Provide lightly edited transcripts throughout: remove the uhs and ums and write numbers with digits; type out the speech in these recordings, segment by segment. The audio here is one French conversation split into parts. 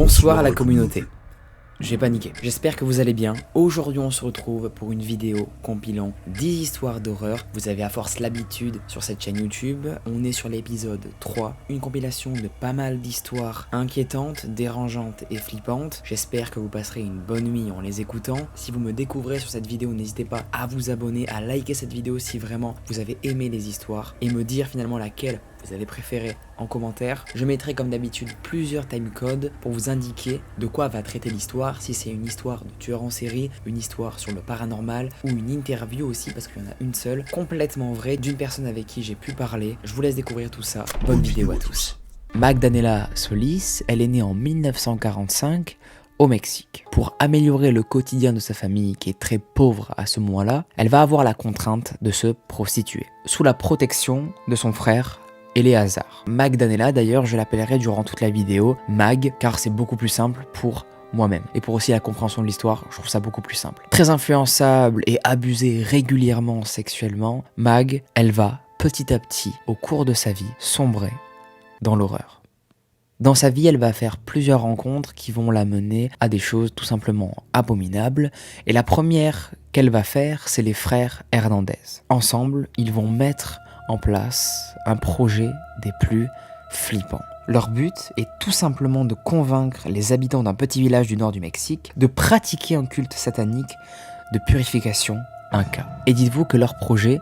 Bonsoir à la communauté. J'ai paniqué. J'espère que vous allez bien. Aujourd'hui on se retrouve pour une vidéo compilant 10 histoires d'horreur. Vous avez à force l'habitude sur cette chaîne YouTube. On est sur l'épisode 3, une compilation de pas mal d'histoires inquiétantes, dérangeantes et flippantes. J'espère que vous passerez une bonne nuit en les écoutant. Si vous me découvrez sur cette vidéo, n'hésitez pas à vous abonner, à liker cette vidéo si vraiment vous avez aimé les histoires et me dire finalement laquelle vous avez préféré en commentaire. Je mettrai comme d'habitude plusieurs timecodes pour vous indiquer de quoi va traiter l'histoire, si c'est une histoire de tueur en série, une histoire sur le paranormal ou une interview aussi parce qu'il y en a une seule, complètement vraie, d'une personne avec qui j'ai pu parler. Je vous laisse découvrir tout ça. Bonne vidéo à tous. Magdalena Solis, elle est née en 1945 au Mexique. Pour améliorer le quotidien de sa famille qui est très pauvre à ce moment-là, elle va avoir la contrainte de se prostituer, sous la protection de son frère Eleazar. Magdalena, d'ailleurs, je l'appellerai durant toute la vidéo Mag, car c'est beaucoup plus simple pour moi-même. Et pour aussi la compréhension de l'histoire, je trouve ça beaucoup plus simple. Très influençable et abusée régulièrement sexuellement, Mag, elle va petit à petit, au cours de sa vie, sombrer dans l'horreur. Dans sa vie, elle va faire plusieurs rencontres qui vont la mener à des choses tout simplement abominables. Et la première qu'elle va faire, c'est les frères Hernandez. Ensemble, ils vont mettre en place un projet des plus flippants. Leur but est tout simplement de convaincre les habitants d'un petit village du nord du Mexique de pratiquer un culte satanique de purification inca. Et dites-vous que leur projet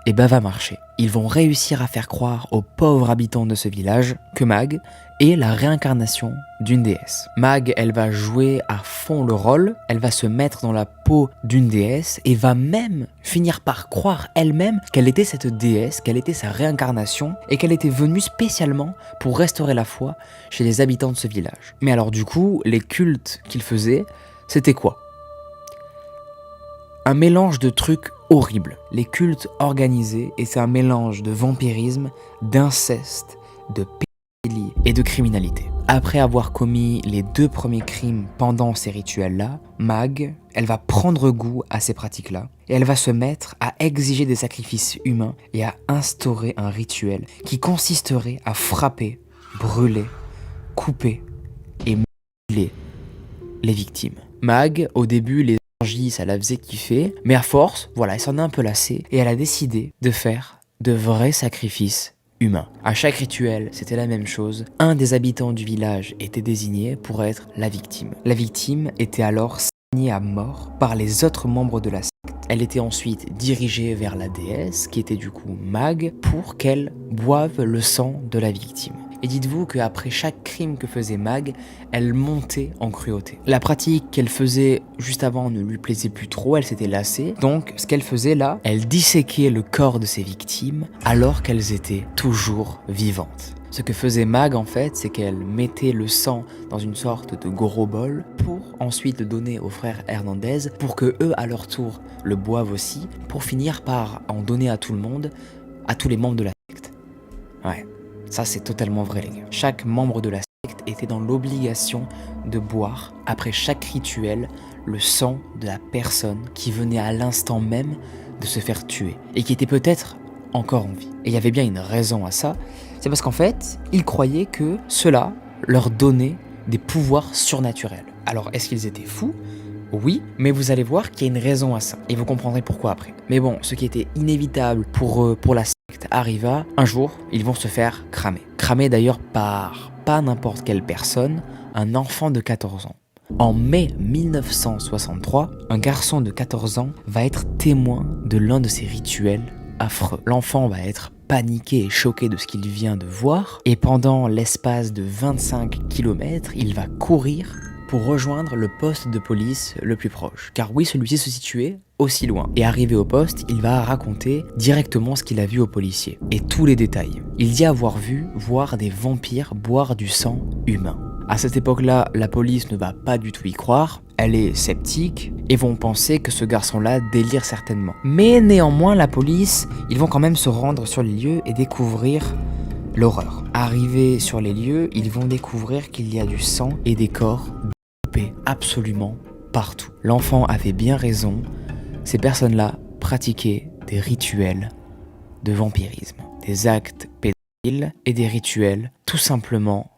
va marcher. Ils vont réussir à faire croire aux pauvres habitants de ce village que Mag est la réincarnation d'une déesse. Mag, elle va jouer à fond le rôle, elle va se mettre dans la peau d'une déesse et va même finir par croire elle-même qu'elle était cette déesse, qu'elle était sa réincarnation et qu'elle était venue spécialement pour restaurer la foi chez les habitants de ce village. Mais alors du coup, les cultes qu'ils faisaient, c'était quoi ? Un mélange de trucs horribles. Les cultes organisés, et c'est un mélange de vampirisme, d'inceste, de pédophilie et de criminalité. Après avoir commis les 2 premiers crimes pendant ces rituels-là, Mag, elle va prendre goût à ces pratiques-là, et elle va se mettre à exiger des sacrifices humains et à instaurer un rituel qui consisterait à frapper, brûler, couper et mutiler les victimes. Mag, au début, ça la faisait kiffer, mais à force, voilà, elle s'en a un peu lassée et elle a décidé de faire de vrais sacrifices humains. À chaque rituel, c'était la même chose. Un des habitants du village était désigné pour être la victime. La victime était alors saignée à mort par les autres membres de la secte. Elle était ensuite dirigée vers la déesse, qui était du coup Mag, pour qu'elle boive le sang de la victime. Et dites-vous qu'après chaque crime que faisait Mag, elle montait en cruauté. La pratique qu'elle faisait juste avant ne lui plaisait plus trop, elle s'était lassée. Donc ce qu'elle faisait là, elle disséquait le corps de ses victimes alors qu'elles étaient toujours vivantes. Ce que faisait Mag en fait, c'est qu'elle mettait le sang dans une sorte de gros bol pour ensuite le donner aux frères Hernandez pour que eux à leur tour le boivent aussi, pour finir par en donner à tout le monde, à tous les membres de la secte. Ouais. Ça, c'est totalement vrai, les gars. Chaque membre de la secte était dans l'obligation de boire, après chaque rituel, le sang de la personne qui venait à l'instant même de se faire tuer et qui était peut-être encore en vie. Et il y avait bien une raison à ça, c'est parce qu'en fait, ils croyaient que cela leur donnait des pouvoirs surnaturels. Alors, est-ce qu'ils étaient fous ? Oui, mais vous allez voir qu'il y a une raison à ça, et vous comprendrez pourquoi après. Mais bon, ce qui était inévitable pour la secte arriva, un jour, ils vont se faire cramer. Cramer d'ailleurs par pas n'importe quelle personne, un enfant de 14 ans. En mai 1963, un garçon de 14 ans va être témoin de l'un de ces rituels affreux. L'enfant va être paniqué et choqué de ce qu'il vient de voir, et pendant l'espace de 25 km, il va courir pour rejoindre le poste de police le plus proche. Car oui, celui-ci se situait aussi loin. Et arrivé au poste, il va raconter directement ce qu'il a vu aux policiers. Et tous les détails. Il dit avoir vu voir des vampires boire du sang humain. À cette époque-là, la police ne va pas du tout y croire. Elle est sceptique et vont penser que ce garçon-là délire certainement. Mais néanmoins, la police, ils vont quand même se rendre sur les lieux et découvrir l'horreur. Arrivés sur les lieux, ils vont découvrir qu'il y a du sang et des corps absolument partout. L'enfant avait bien raison, ces personnes-là pratiquaient des rituels de vampirisme, des actes pédophiles et des rituels tout simplement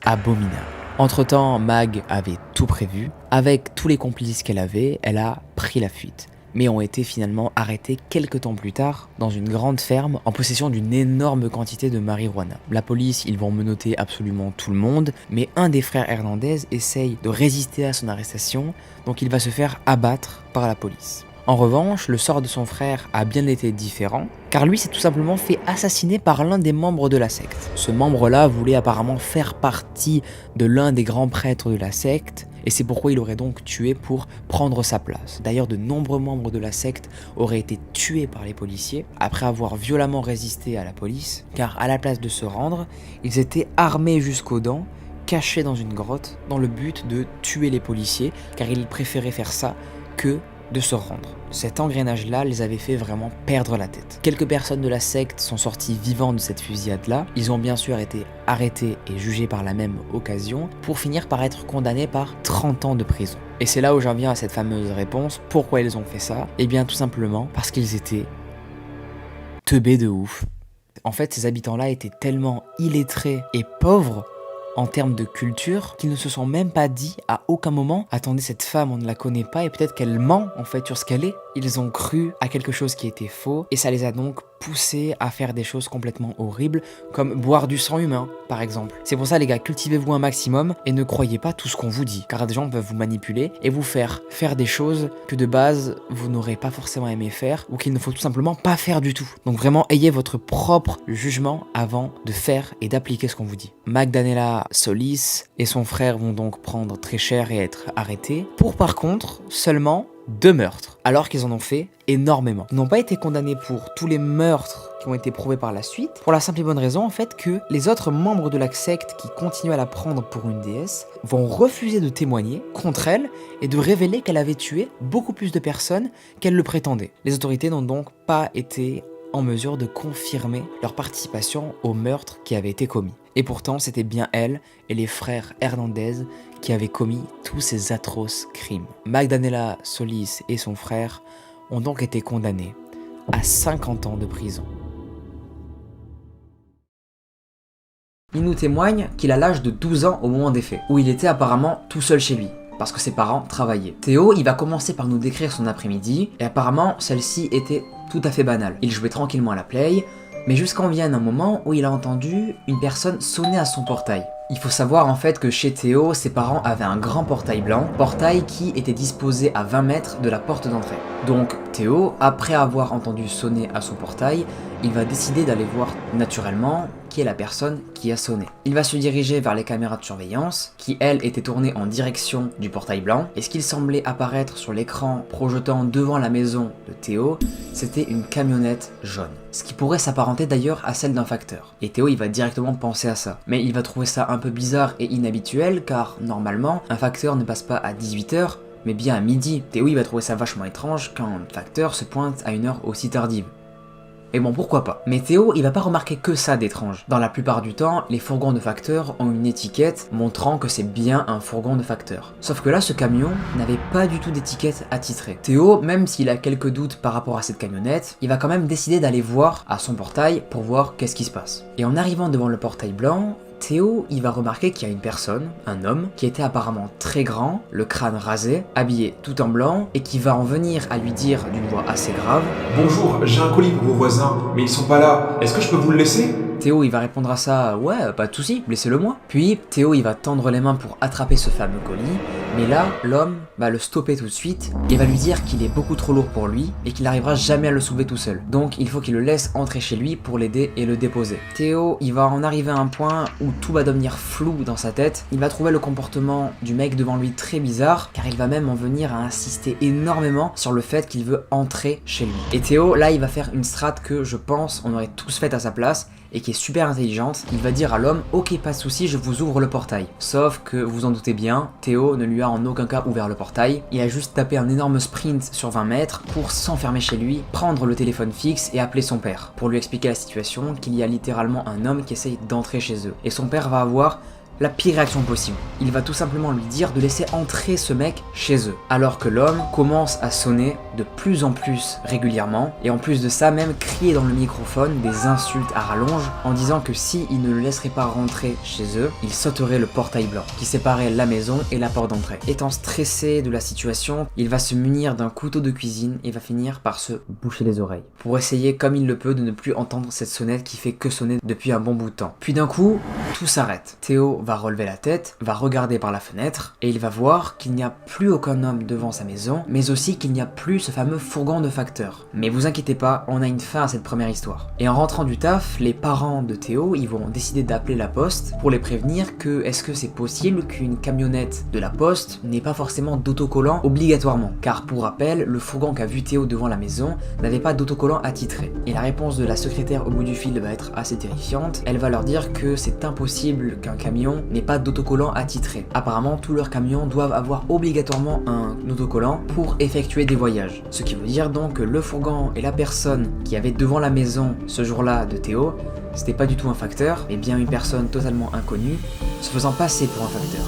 abominables. Entre-temps, Mag avait tout prévu. Avec tous les complices qu'elle avait, elle a pris la fuite, mais ont été finalement arrêtés quelques temps plus tard dans une grande ferme en possession d'une énorme quantité de marijuana. La police, ils vont menotter absolument tout le monde, mais un des frères Hernandez essaye de résister à son arrestation, donc il va se faire abattre par la police. En revanche, le sort de son frère a bien été différent, car lui s'est tout simplement fait assassiner par l'un des membres de la secte. Ce membre-là voulait apparemment faire partie de l'un des grands prêtres de la secte, et c'est pourquoi il aurait donc tué pour prendre sa place. D'ailleurs, de nombreux membres de la secte auraient été tués par les policiers après avoir violemment résisté à la police, car à la place de se rendre, ils étaient armés jusqu'aux dents, cachés dans une grotte, dans le but de tuer les policiers, car ils préféraient faire ça que de se rendre. Cet engrenage-là les avait fait vraiment perdre la tête. Quelques personnes de la secte sont sorties vivantes de cette fusillade-là. Ils ont bien sûr été arrêtés et jugés par la même occasion pour finir par être condamnés par 30 ans de prison. Et c'est là où j'en viens à cette fameuse réponse. Pourquoi ils ont fait ça? Eh bien tout simplement parce qu'ils étaient teubés de ouf. En fait, ces habitants-là étaient tellement illettrés et pauvres en termes de culture, qu'ils ne se sont même pas dit à aucun moment « Attendez, cette femme, on ne la connaît pas et peut-être qu'elle ment en fait sur ce qu'elle est ». Ils ont cru à quelque chose qui était faux et ça les a donc poussés à faire des choses complètement horribles comme boire du sang humain par exemple. C'est pour ça les gars, cultivez-vous un maximum et ne croyez pas tout ce qu'on vous dit, car des gens peuvent vous manipuler et vous faire des choses que de base vous n'aurez pas forcément aimé faire ou qu'il ne faut tout simplement pas faire du tout. Donc vraiment ayez votre propre jugement avant de faire et d'appliquer ce qu'on vous dit. Magdalena Solis et son frère vont donc prendre très cher et être arrêtés pour par contre seulement 2 meurtres, alors qu'ils en ont fait énormément. Ils n'ont pas été condamnés pour tous les meurtres qui ont été prouvés par la suite, pour la simple et bonne raison en fait que les autres membres de la secte qui continuent à la prendre pour une déesse vont refuser de témoigner contre elle et de révéler qu'elle avait tué beaucoup plus de personnes qu'elle le prétendait. Les autorités n'ont donc pas été en mesure de confirmer leur participation au meurtre qui avait été commis. Et pourtant, c'était bien elle et les frères Hernandez qui avaient commis tous ces atroces crimes. Magdalena Solis et son frère ont donc été condamnés à 50 ans de prison. Il nous témoigne qu'il a l'âge de 12 ans au moment des faits, où il était apparemment tout seul chez lui, parce que ses parents travaillaient. Théo, il va commencer par nous décrire son après-midi, et apparemment, celle-ci était tout à fait banale. Il jouait tranquillement à la play, mais jusqu'en vient un moment où il a entendu une personne sonner à son portail. Il faut savoir en fait que chez Théo, ses parents avaient un grand portail blanc, portail qui était disposé à 20 mètres de la porte d'entrée. Donc Théo, après avoir entendu sonner à son portail, il va décider d'aller voir naturellement qui est la personne qui a sonné. Il va se diriger vers les caméras de surveillance, qui elles étaient tournées en direction du portail blanc, et ce qu'il semblait apparaître sur l'écran projetant devant la maison de Théo, c'était une camionnette jaune. Ce qui pourrait s'apparenter d'ailleurs à celle d'un facteur. Et Théo il va directement penser à ça. Mais il va trouver ça un peu bizarre et inhabituel, car normalement, un facteur ne passe pas à 18 h, mais bien à midi. Théo il va trouver ça vachement étrange quand un facteur se pointe à une heure aussi tardive. Et bon, pourquoi pas. Mais Théo, il va pas remarquer que ça d'étrange. Dans la plupart du temps, les fourgons de facteurs ont une étiquette montrant que c'est bien un fourgon de facteur. Sauf que là, ce camion n'avait pas du tout d'étiquette attitrée. Théo, même s'il a quelques doutes par rapport à cette camionnette, il va quand même décider d'aller voir à son portail pour voir qu'est-ce qui se passe. Et en arrivant devant le portail blanc, Théo, il va remarquer qu'il y a une personne, un homme, qui était apparemment très grand, le crâne rasé, habillé tout en blanc, et qui va en venir à lui dire d'une voix assez grave « Bonjour, j'ai un colis pour vos voisins, mais ils sont pas là, est-ce que je peux vous le laisser ?» Théo il va répondre à ça « Ouais, pas de soucis, laissez-le moi ». Puis Théo il va tendre les mains pour attraper ce fameux colis, mais là l'homme va le stopper tout de suite et va lui dire qu'il est beaucoup trop lourd pour lui et qu'il n'arrivera jamais à le soulever tout seul. Donc il faut qu'il le laisse entrer chez lui pour l'aider et le déposer. Théo il va en arriver à un point où tout va devenir flou dans sa tête. Il va trouver le comportement du mec devant lui très bizarre, car il va même en venir à insister énormément sur le fait qu'il veut entrer chez lui. Et Théo là il va faire une strat que je pense on aurait tous faite à sa place et qui est super intelligente. Il va dire à l'homme « Ok, pas de soucis, je vous ouvre le portail ». Sauf que, vous en doutez bien, Théo ne lui a en aucun cas ouvert le portail. Il a juste tapé un énorme sprint sur 20 mètres pour s'enfermer chez lui, prendre le téléphone fixe et appeler son père, pour lui expliquer la situation, qu'il y a littéralement un homme qui essaye d'entrer chez eux. Et son père va avoir la pire réaction possible. Il va tout simplement lui dire de laisser entrer ce mec chez eux. Alors que l'homme commence à sonner de plus en plus régulièrement et en plus de ça même crier dans le microphone des insultes à rallonge en disant que si il ne le laisserait pas rentrer chez eux, il sauterait le portail blanc qui séparait la maison et la porte d'entrée. Étant stressé de la situation, il va se munir d'un couteau de cuisine et va finir par se boucher les oreilles pour essayer comme il le peut de ne plus entendre cette sonnette qui fait que sonner depuis un bon bout de temps. Puis d'un coup, tout s'arrête. Théo va relever la tête, va regarder par la fenêtre et il va voir qu'il n'y a plus aucun homme devant sa maison, mais aussi qu'il n'y a plus ce fameux fourgon de facteur. Mais vous inquiétez pas, on a une fin à cette première histoire. Et en rentrant du taf, les parents de Théo, ils vont décider d'appeler la poste pour les prévenir que est-ce que c'est possible qu'une camionnette de la poste n'ait pas forcément d'autocollant obligatoirement. Car pour rappel, le fourgon qu'a vu Théo devant la maison n'avait pas d'autocollant attitré. Et la réponse de la secrétaire au bout du fil va être assez terrifiante. Elle va leur dire que c'est impossible qu'un camion n'ait pas d'autocollant attitré. Apparemment, tous leurs camions doivent avoir obligatoirement un autocollant pour effectuer des voyages. Ce qui veut dire donc que le fourgon et la personne qui avait devant la maison ce jour-là de Théo, c'était pas du tout un facteur, mais bien une personne totalement inconnue, se faisant passer pour un facteur.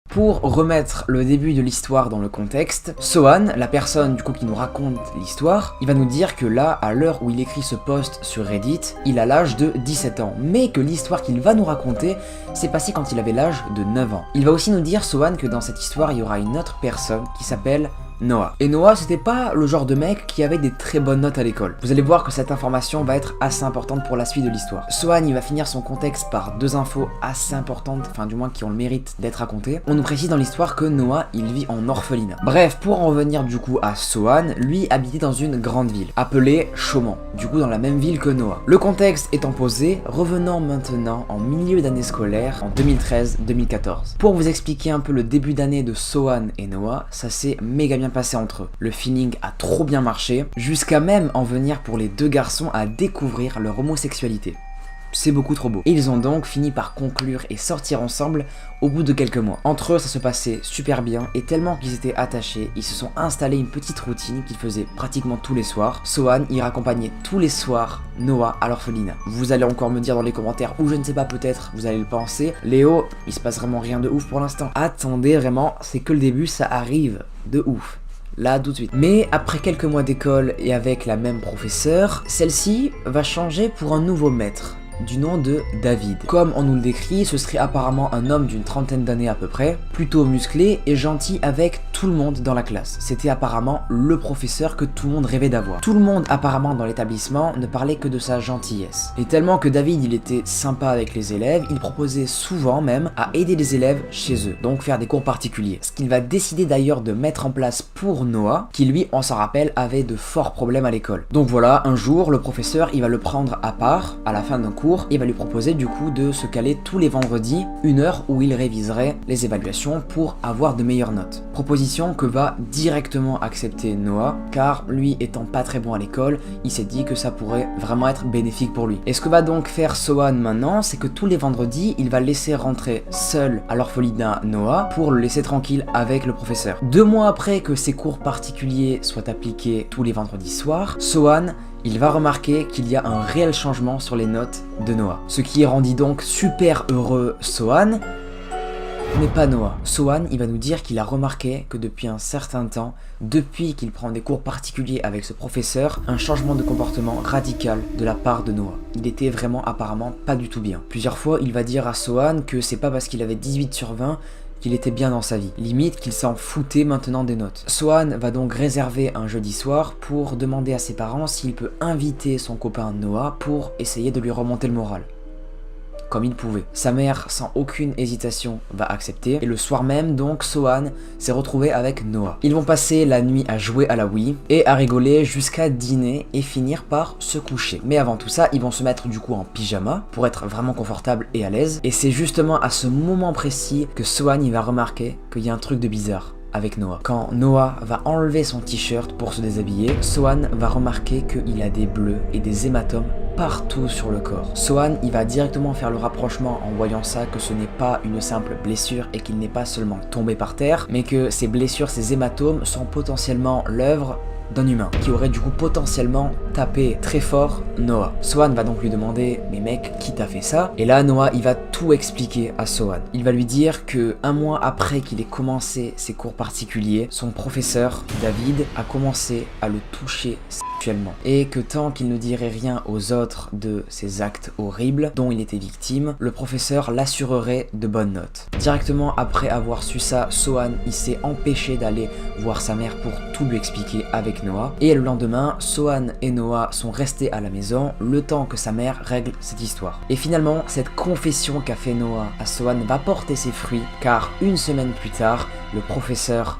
Pour remettre le début de l'histoire dans le contexte, Sohan, la personne du coup qui nous raconte l'histoire, il va nous dire que là, à l'heure où il écrit ce post sur Reddit, il a l'âge de 17 ans, mais que l'histoire qu'il va nous raconter s'est passée quand il avait l'âge de 9 ans. Il va aussi nous dire, Sohan, que dans cette histoire, il y aura une autre personne qui s'appelle Noah. Et Noah, c'était pas le genre de mec qui avait des très bonnes notes à l'école. Vous allez voir que cette information va être assez importante pour la suite de l'histoire. Sohan, il va finir son contexte par deux infos assez importantes, enfin du moins qui ont le mérite d'être racontées. On nous précise dans l'histoire que Noah, il vit en orphelinat. Bref, pour en revenir du coup à Sohan, lui habitait dans une grande ville, appelée Chaumont, du coup dans la même ville que Noah. Le contexte étant posé, revenons maintenant en milieu d'année scolaire, en 2013-2014. Pour vous expliquer un peu le début d'année de Sohan et Noah, ça s'est méga bien passé entre eux. Le feeling a trop bien marché, jusqu'à même en venir pour les deux garçons à découvrir leur homosexualité. C'est beaucoup trop beau. Et ils ont donc fini par conclure et sortir ensemble au bout de quelques mois. Entre eux, ça se passait super bien et tellement qu'ils étaient attachés, ils se sont installés une petite routine qu'ils faisaient pratiquement tous les soirs. Sohan, il raccompagnait tous les soirs Noah à l'orphelinat. Vous allez encore me dire dans les commentaires, ou je ne sais pas, peut-être, vous allez le penser, Léo, il se passe vraiment rien de ouf pour l'instant. Attendez, vraiment, c'est que le début, ça arrive de ouf. Là, tout de suite. Mais après quelques mois d'école et avec la même professeure, celle-ci va changer pour un nouveau maître, du nom de David. Comme on nous le décrit, ce serait apparemment un homme d'une trentaine d'années à peu près, plutôt musclé et gentil avec tout le monde dans la classe. C'était apparemment le professeur que tout le monde rêvait d'avoir. Tout le monde apparemment dans l'établissement ne parlait que de sa gentillesse. Et tellement que David, il était sympa avec les élèves, il proposait souvent même à aider les élèves chez eux, donc faire des cours particuliers. Ce qu'il va décider d'ailleurs de mettre en place pour Noah, qui lui, on s'en rappelle, avait de forts problèmes à l'école. Donc voilà, un jour, le professeur, il va le prendre à part, à la fin d'un cours, et va lui proposer du coup de se caler tous les vendredis une heure où il réviserait les évaluations pour avoir de meilleures notes. Proposition que va directement accepter Noah, car lui étant pas très bon à l'école, il s'est dit que ça pourrait vraiment être bénéfique pour lui. Et ce que va donc faire Sohan maintenant, c'est que tous les vendredis, il va laisser rentrer seul à l'orphelinat Noah pour le laisser tranquille avec le professeur. 2 mois après que ces cours particuliers soient appliqués tous les vendredis soirs, Sohan, il va remarquer qu'il y a un réel changement sur les notes de Noah. Ce qui rendit donc super heureux Sohan, mais pas Noah. Sohan, il va nous dire qu'il a remarqué que depuis un certain temps, depuis qu'il prend des cours particuliers avec ce professeur, un changement de comportement radical de la part de Noah. Il était vraiment apparemment pas du tout bien. Plusieurs fois, il va dire à Sohan que c'est pas parce qu'il avait 18 sur 20 qu'il était bien dans sa vie, limite qu'il s'en foutait maintenant des notes. Sohan va donc réserver un jeudi soir pour demander à ses parents s'il peut inviter son copain Noah pour essayer de lui remonter le moral. Comme il pouvait. Sa mère, sans aucune hésitation, va accepter, et le soir même, donc, Sohan s'est retrouvé avec Noah. Ils vont passer la nuit à jouer à la Wii, et à rigoler jusqu'à dîner, et finir par se coucher. Mais avant tout ça, ils vont se mettre du coup en pyjama, pour être vraiment confortable et à l'aise, et c'est justement à ce moment précis que Sohan il va remarquer qu'il y a un truc de bizarre avec Noah. Quand Noah va enlever son t-shirt pour se déshabiller, Sohan va remarquer qu'il a des bleus et des hématomes partout sur le corps. Sohan, il va directement faire le rapprochement en voyant ça que ce n'est pas une simple blessure et qu'il n'est pas seulement tombé par terre, mais que ces blessures, ces hématomes sont potentiellement l'œuvre d'un humain qui aurait du coup potentiellement tapé très fort Noah. Sohan va donc lui demander mais mec, qui t'a fait ça? Et là Noah il va tout expliquer à Sohan. Il va lui dire que un mois après qu'il ait commencé ses cours particuliers, son professeur David a commencé à le toucher sexuellement et que tant qu'il ne dirait rien aux autres de ces actes horribles dont il était victime, le professeur l'assurerait de bonnes notes. Directement après avoir su ça, Sohan il s'est empêché d'aller voir sa mère pour tout lui expliquer avec Noah. Et le lendemain, Sohan et Noah sont restés à la maison le temps que sa mère règle cette histoire. Et finalement, cette confession qu'a fait Noah à Sohan va porter ses fruits car une semaine plus tard, le professeur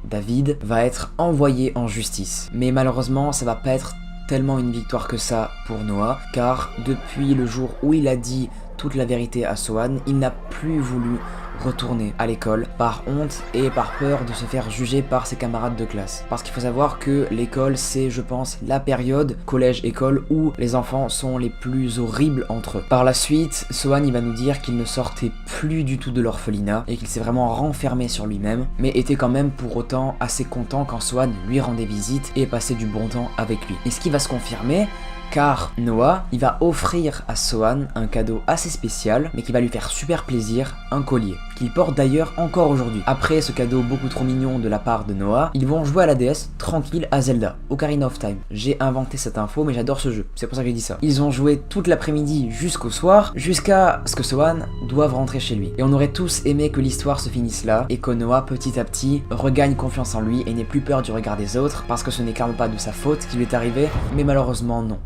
David va être envoyé en justice. Mais malheureusement, ça va pas être tellement une victoire que ça pour Noah car depuis le jour où il a dit toute la vérité à Sohan, il n'a plus voulu retourner à l'école par honte et par peur de se faire juger par ses camarades de classe. Parce qu'il faut savoir que l'école c'est, je pense, la période collège-école où les enfants sont les plus horribles entre eux. Par la suite, Sohan il va nous dire qu'il ne sortait plus du tout de l'orphelinat et qu'il s'est vraiment renfermé sur lui-même, mais était quand même pour autant assez content quand Sohan lui rendait visite et passait du bon temps avec lui. Et ce qui va se confirmer, car Noah, il va offrir à Sohan un cadeau assez spécial, mais qui va lui faire super plaisir, un collier, qu'il porte d'ailleurs encore aujourd'hui. Après ce cadeau beaucoup trop mignon de la part de Noah, ils vont jouer à la DS, tranquille, à Zelda, Ocarina of Time. J'ai inventé cette info, mais j'adore ce jeu, c'est pour ça que j'ai dit ça. Ils ont joué toute l'après-midi jusqu'au soir, jusqu'à ce que Sohan doive rentrer chez lui. Et on aurait tous aimé que l'histoire se finisse là, et que Noah, petit à petit, regagne confiance en lui et n'ait plus peur du regard des autres, parce que ce n'est clairement pas de sa faute qui lui est arrivé, mais malheureusement non.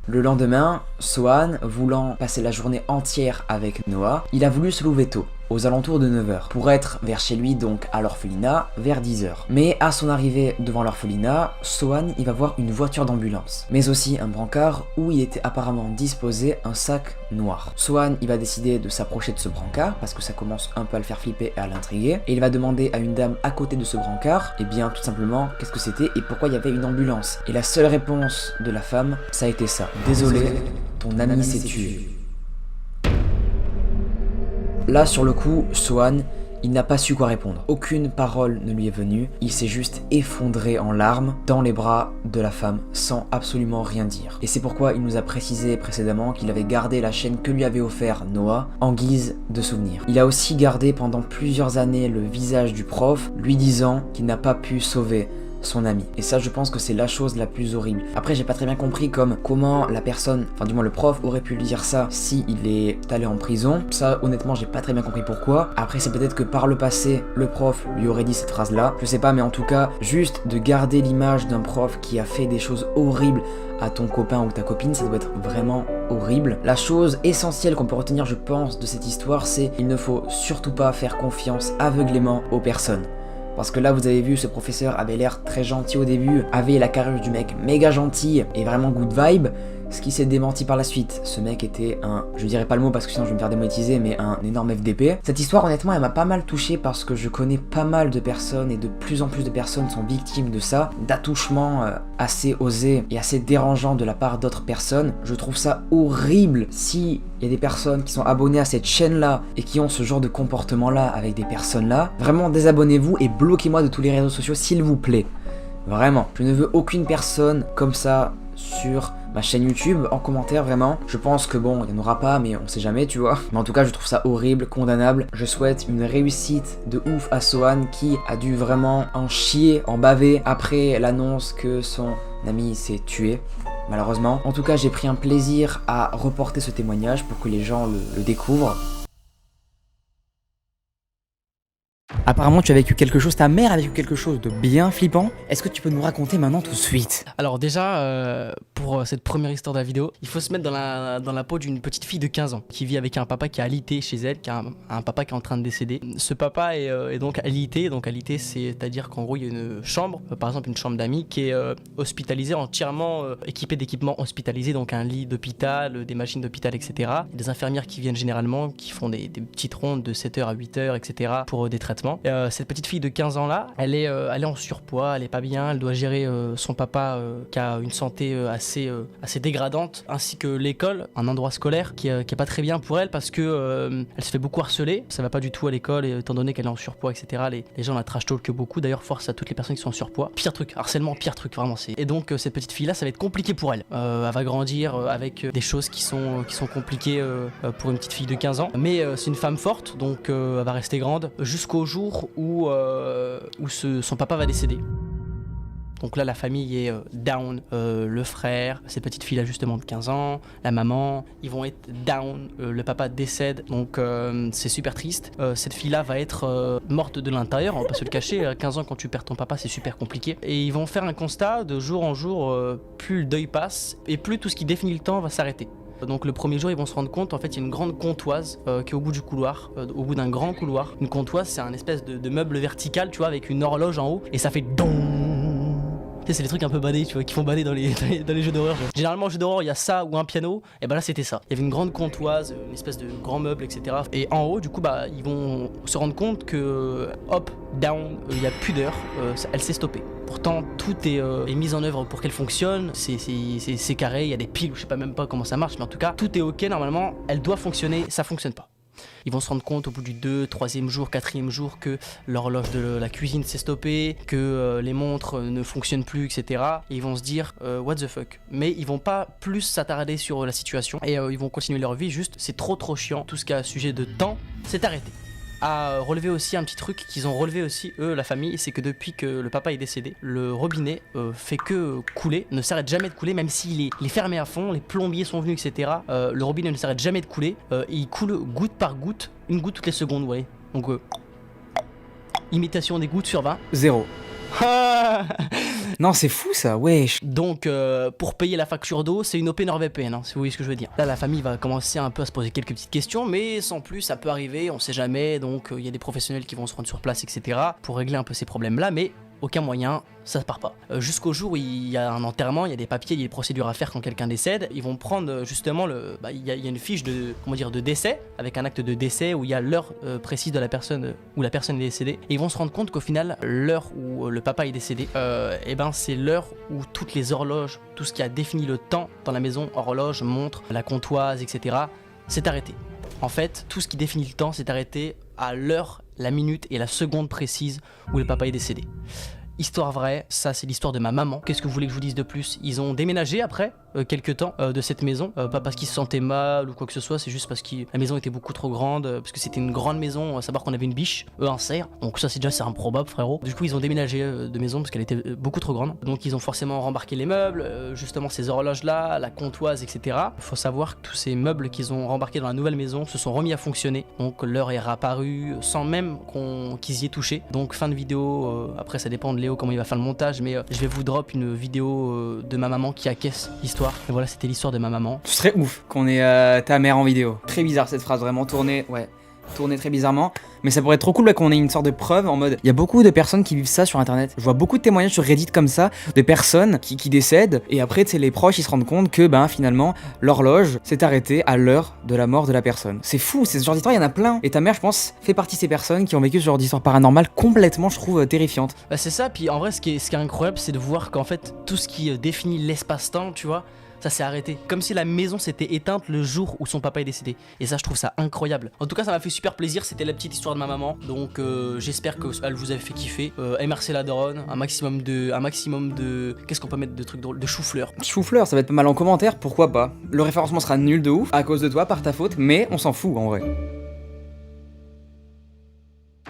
Le lendemain, Sohan, voulant passer la journée entière avec Noah, il a voulu se lever tôt, aux alentours de 9h, pour être vers chez lui, donc à l'orphelinat, vers 10h. Mais à son arrivée devant l'orphelinat, Sohan il va voir une voiture d'ambulance, mais aussi un brancard où il était apparemment disposé un sac noir. Sohan il va décider de s'approcher de ce brancard, parce que ça commence un peu à le faire flipper et à l'intriguer, et il va demander à une dame à côté de ce brancard, et bien tout simplement, qu'est-ce que c'était et pourquoi il y avait une ambulance. Et la seule réponse de la femme, ça a été ça. Désolé, ton ami s'est tué. Là sur le coup, Sohan, il n'a pas su quoi répondre. Aucune parole ne lui est venue, il s'est juste effondré en larmes dans les bras de la femme sans absolument rien dire. Et c'est pourquoi il nous a précisé précédemment qu'il avait gardé la chaîne que lui avait offert Noah en guise de souvenir. Il a aussi gardé pendant plusieurs années le visage du prof, lui disant qu'il n'a pas pu sauver son ami. Et ça je pense que c'est la chose la plus horrible. Après j'ai pas très bien compris comme comment la personne, enfin du moins le prof aurait pu lui dire ça si il est allé en prison. Ça honnêtement j'ai pas très bien compris pourquoi. Après c'est peut-être que par le passé le prof lui aurait dit cette phrase là. Je sais pas, mais en tout cas juste de garder l'image d'un prof qui a fait des choses horribles à ton copain ou ta copine, ça doit être vraiment horrible. La chose essentielle qu'on peut retenir je pense de cette histoire, c'est il ne faut surtout pas faire confiance aveuglément aux personnes. Parce que là vous avez vu, ce professeur avait l'air très gentil au début, avait la carrure du mec méga gentil et vraiment good vibe, ce qui s'est démenti par la suite. Ce mec était un, je dirais pas le mot parce que sinon je vais me faire démonétiser, mais un énorme FDP. Cette histoire honnêtement elle m'a pas mal touché parce que je connais pas mal de personnes et de plus en plus de personnes sont victimes de ça, d'attouchements assez osés et assez dérangeants de la part d'autres personnes. Je trouve ça horrible si il y a des personnes qui sont abonnées à cette chaîne là et qui ont ce genre de comportement là avec des personnes là. Vraiment désabonnez-vous et bloquez-moi de tous les réseaux sociaux s'il vous plaît. Vraiment, je ne veux aucune personne comme ça sur ma chaîne YouTube en commentaire, vraiment. Je pense que bon, il n'y en aura pas, mais on sait jamais, tu vois. Mais en tout cas, je trouve ça horrible, condamnable. Je souhaite une réussite de ouf à Sohan qui a dû vraiment en chier, en baver après l'annonce que son ami s'est tué. Malheureusement. En tout cas, j'ai pris un plaisir à reporter ce témoignage pour que les gens le découvrent. Apparemment tu as vécu quelque chose, ta mère a vécu quelque chose de bien flippant. Est-ce que tu peux nous raconter maintenant tout de suite? Alors déjà, pour cette première histoire de la vidéo, il faut se mettre dans la peau d'une petite fille de 15 ans qui vit avec un papa qui est alité chez elle, qui a un papa qui est en train de décéder. Ce papa est donc alité, c'est-à-dire qu'en gros il y a une chambre, par exemple une chambre d'amis qui est hospitalisée, entièrement équipée d'équipements hospitalisés, donc un lit d'hôpital, des machines d'hôpital, etc. Des infirmières qui viennent généralement, qui font des petites rondes de 7h à 8h, etc. pour des traitements. Cette petite fille de 15 ans là, elle est en surpoids, elle est pas bien, elle doit gérer son papa qui a une santé assez dégradante, ainsi que l'école, un endroit scolaire qui est pas très bien pour elle parce que elle se fait beaucoup harceler, ça va pas du tout à l'école et étant donné qu'elle est en surpoids, etc. Les gens la trash talk beaucoup, d'ailleurs force à toutes les personnes qui sont en surpoids. Pire truc, harcèlement, pire truc, vraiment c'est. Et donc cette petite fille là, ça va être compliqué pour elle. Elle va grandir avec des choses qui sont compliquées pour une petite fille de 15 ans, mais c'est une femme forte, donc elle va rester grande jusqu'au jour où son papa va décéder. Donc là, la famille est down. Le frère, cette petite fille là justement de 15 ans, la maman, ils vont être down. Le papa décède, donc c'est super triste. Cette fille là va être morte de l'intérieur, on va pas se le cacher. À 15 ans, quand tu perds ton papa, c'est super compliqué. Et ils vont faire un constat de jour en jour, plus le deuil passe et plus tout ce qui définit le temps va s'arrêter. Donc le premier jour, ils vont se rendre compte, en fait, il y a une grande comptoise qui est au bout du couloir, au bout d'un grand couloir. Une comptoise, c'est un espèce de meuble vertical, tu vois, avec une horloge en haut, et ça fait don. Tu sais, c'est des trucs un peu badés, tu vois, qui font bader dans les jeux d'horreur. Généralement, en jeu d'horreur, il y a ça ou un piano, et bah là, c'était ça. Il y avait une grande comptoise, une espèce de grand meuble, etc. Et en haut, du coup, bah, ils vont se rendre compte que, hop, down, il n'y a plus d'heure, elle s'est stoppée. Pourtant, tout est mis en œuvre pour qu'elle fonctionne, c'est carré, il y a des piles, je sais pas même pas comment ça marche, mais en tout cas, tout est ok, normalement, elle doit fonctionner, ça fonctionne pas. Ils vont se rendre compte au bout du 2, 3e jour, 4e jour que l'horloge de la cuisine s'est stoppée, que les montres ne fonctionnent plus, etc. Et ils vont se dire what the fuck. Mais ils vont pas plus s'attarder sur la situation et ils vont continuer leur vie, juste c'est trop chiant. Tout ce qui a sujet de temps, c'est arrêté. À relever aussi un petit truc qu'ils ont relevé aussi, eux, la famille, c'est que depuis que le papa est décédé, le robinet fait que couler, ne s'arrête jamais de couler, même s'il est fermé à fond, les plombiers sont venus, etc. Le robinet ne s'arrête jamais de couler, et il coule goutte par goutte, une goutte toutes les secondes, vous voyez. Donc, imitation des gouttes sur 20. 0. Non, c'est fou ça, wesh. Donc, pour payer la facture d'eau, c'est une OP NordVPN, hein, si vous voyez ce que je veux dire. Là, la famille va commencer un peu à se poser quelques petites questions, mais sans plus, ça peut arriver, on sait jamais. Donc, il y a des professionnels qui vont se rendre sur place, etc. pour régler un peu ces problèmes-là, mais aucun moyen, ça se part pas. Jusqu'au jour où il y a un enterrement, il y a des papiers, il y a des procédures à faire quand quelqu'un décède. Ils vont prendre justement il y a une fiche de décès avec un acte de décès où il y a l'heure précise de la personne où la personne est décédée. Et ils vont se rendre compte qu'au final, l'heure où le papa est décédé, c'est l'heure où toutes les horloges, tout ce qui a défini le temps dans la maison, horloge, montre, la comptoise, etc., s'est arrêté. En fait, tout ce qui définit le temps s'est arrêté à l'heure, la minute et la seconde précise où le papa est décédé. Histoire vraie, ça c'est l'histoire de ma maman. Qu'est-ce que vous voulez que je vous dise de plus? Ils ont déménagé après quelques temps de cette maison, pas parce qu'ils se sentaient mal ou quoi que ce soit, c'est juste parce que la maison était beaucoup trop grande, parce que c'était une grande maison, à savoir qu'on avait une biche, un cerf, donc ça c'est improbable frérot. Du coup ils ont déménagé de maison parce qu'elle était beaucoup trop grande, donc ils ont forcément rembarqué les meubles, justement ces horloges là, la comptoise, etc. Faut savoir que tous ces meubles qu'ils ont rembarqués dans la nouvelle maison se sont remis à fonctionner, donc l'heure est réapparue sans même qu'ils y aient touché. Donc fin de vidéo, après ça dépend de Léo comment il va faire le montage, mais je vais vous drop une vidéo de ma maman qui acquiesce l'histoire. Et voilà, c'était l'histoire de ma maman. Ce serait ouf qu'on ait ta mère en vidéo. Très bizarre cette phrase, vraiment tournée très bizarrement. Mais ça pourrait être trop cool qu'on ait une sorte de preuve en mode. Il y a beaucoup de personnes qui vivent ça sur internet. Je vois beaucoup de témoignages sur Reddit comme ça, de personnes qui décèdent. Et après, tu sais, les proches ils se rendent compte que finalement, l'horloge s'est arrêtée à l'heure de la mort de la personne. C'est fou, c'est ce genre d'histoire, il y en a plein. Et ta mère, je pense, fait partie de ces personnes qui ont vécu ce genre d'histoire paranormale complètement, je trouve, terrifiante. Bah, c'est ça, puis en vrai, ce qui est incroyable, c'est de voir qu'en fait, tout ce qui définit l'espace-temps, tu vois, ça s'est arrêté. Comme si la maison s'était éteinte le jour où son papa est décédé. Et ça, je trouve ça incroyable. En tout cas, ça m'a fait super plaisir. C'était la petite histoire de ma maman. Donc, j'espère qu'elle vous a fait kiffer. MRC la daronne. Un maximum de. Qu'est-ce qu'on peut mettre de trucs drôles? De chou-fleur. Chou-fleur, ça va être pas mal en commentaire, pourquoi pas. Le référencement sera nul de ouf, à cause de toi, par ta faute, mais on s'en fout en vrai.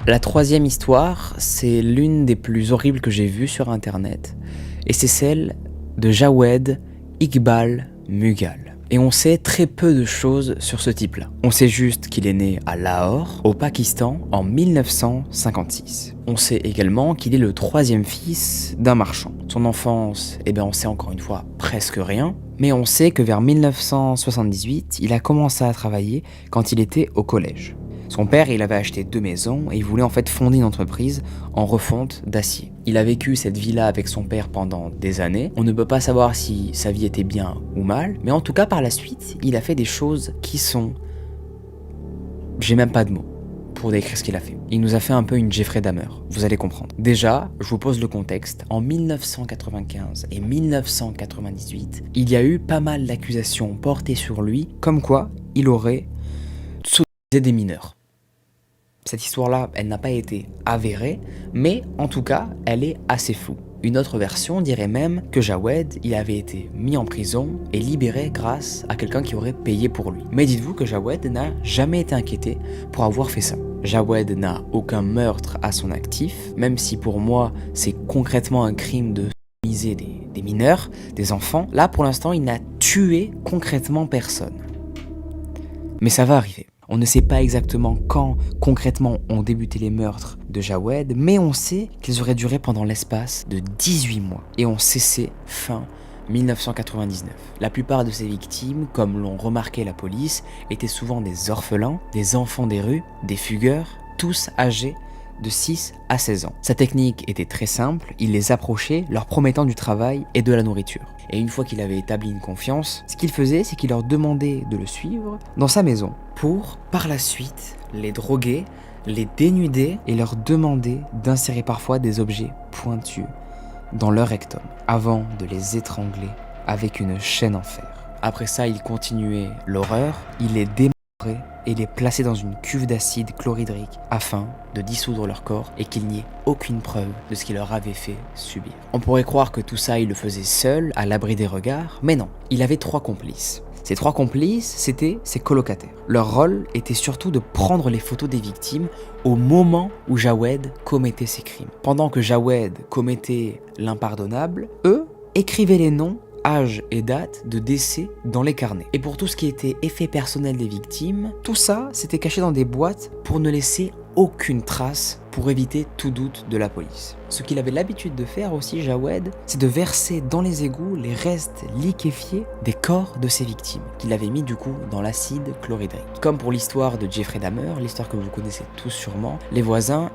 La troisième histoire, c'est l'une des plus horribles que j'ai vues sur internet. Et c'est celle de Jawed Iqbal Mughal. Et on sait très peu de choses sur ce type-là. On sait juste qu'il est né à Lahore, au Pakistan, en 1956. On sait également qu'il est le 3e fils d'un marchand. Son enfance, on sait encore une fois presque rien. Mais on sait que vers 1978, il a commencé à travailler quand il était au collège. Son père, il avait acheté 2 maisons et il voulait en fait fonder une entreprise en refonte d'acier. Il a vécu cette vie-là avec son père pendant des années. On ne peut pas savoir si sa vie était bien ou mal, mais en tout cas par la suite, il a fait des choses qui sont... J'ai même pas de mots pour décrire ce qu'il a fait. Il nous a fait un peu une Jeffrey Dahmer, vous allez comprendre. Déjà, je vous pose le contexte. En 1995 et 1998, il y a eu pas mal d'accusations portées sur lui, comme quoi il aurait sodomisé des mineurs. Cette histoire-là, elle n'a pas été avérée, mais en tout cas, elle est assez floue. Une autre version dirait même que Jawed, il avait été mis en prison et libéré grâce à quelqu'un qui aurait payé pour lui. Mais dites-vous que Jawed n'a jamais été inquiété pour avoir fait ça. Jawed n'a aucun meurtre à son actif, même si pour moi, c'est concrètement un crime de sodomiser des mineurs, des enfants. Là, pour l'instant, il n'a tué concrètement personne. Mais ça va arriver. On ne sait pas exactement quand concrètement ont débuté les meurtres de Jawed, mais on sait qu'ils auraient duré pendant l'espace de 18 mois et ont cessé fin 1999. La plupart de ces victimes, comme l'ont remarqué la police, étaient souvent des orphelins, des enfants des rues, des fugueurs, tous âgés de 6 à 16 ans. Sa technique était très simple, il les approchait, leur promettant du travail et de la nourriture. Et une fois qu'il avait établi une confiance, ce qu'il faisait, c'est qu'il leur demandait de le suivre dans sa maison pour, par la suite, les droguer, les dénuder et leur demander d'insérer parfois des objets pointus dans leur rectum, avant de les étrangler avec une chaîne en fer. Après ça, il continuait l'horreur, il les démembrait et les plaçait dans une cuve d'acide chlorhydrique afin de dissoudre leur corps et qu'il n'y ait aucune preuve de ce qu'il leur avait fait subir. On pourrait croire que tout ça, il le faisait seul, à l'abri des regards, mais non, il avait 3 complices. Ces 3 complices, c'étaient ses colocataires. Leur rôle était surtout de prendre les photos des victimes au moment où Jawed commettait ses crimes. Pendant que Jawed commettait l'impardonnable, eux écrivaient les noms, âge et date de décès dans les carnets. Et pour tout ce qui était effet personnel des victimes, tout ça s'était caché dans des boîtes pour ne laisser aucune trace, pour éviter tout doute de la police. Ce qu'il avait l'habitude de faire aussi, Jawed, c'est de verser dans les égouts les restes liquéfiés des corps de ses victimes, qu'il avait mis du coup dans l'acide chlorhydrique. Comme pour l'histoire de Jeffrey Dahmer, l'histoire que vous connaissez tous sûrement, les voisins,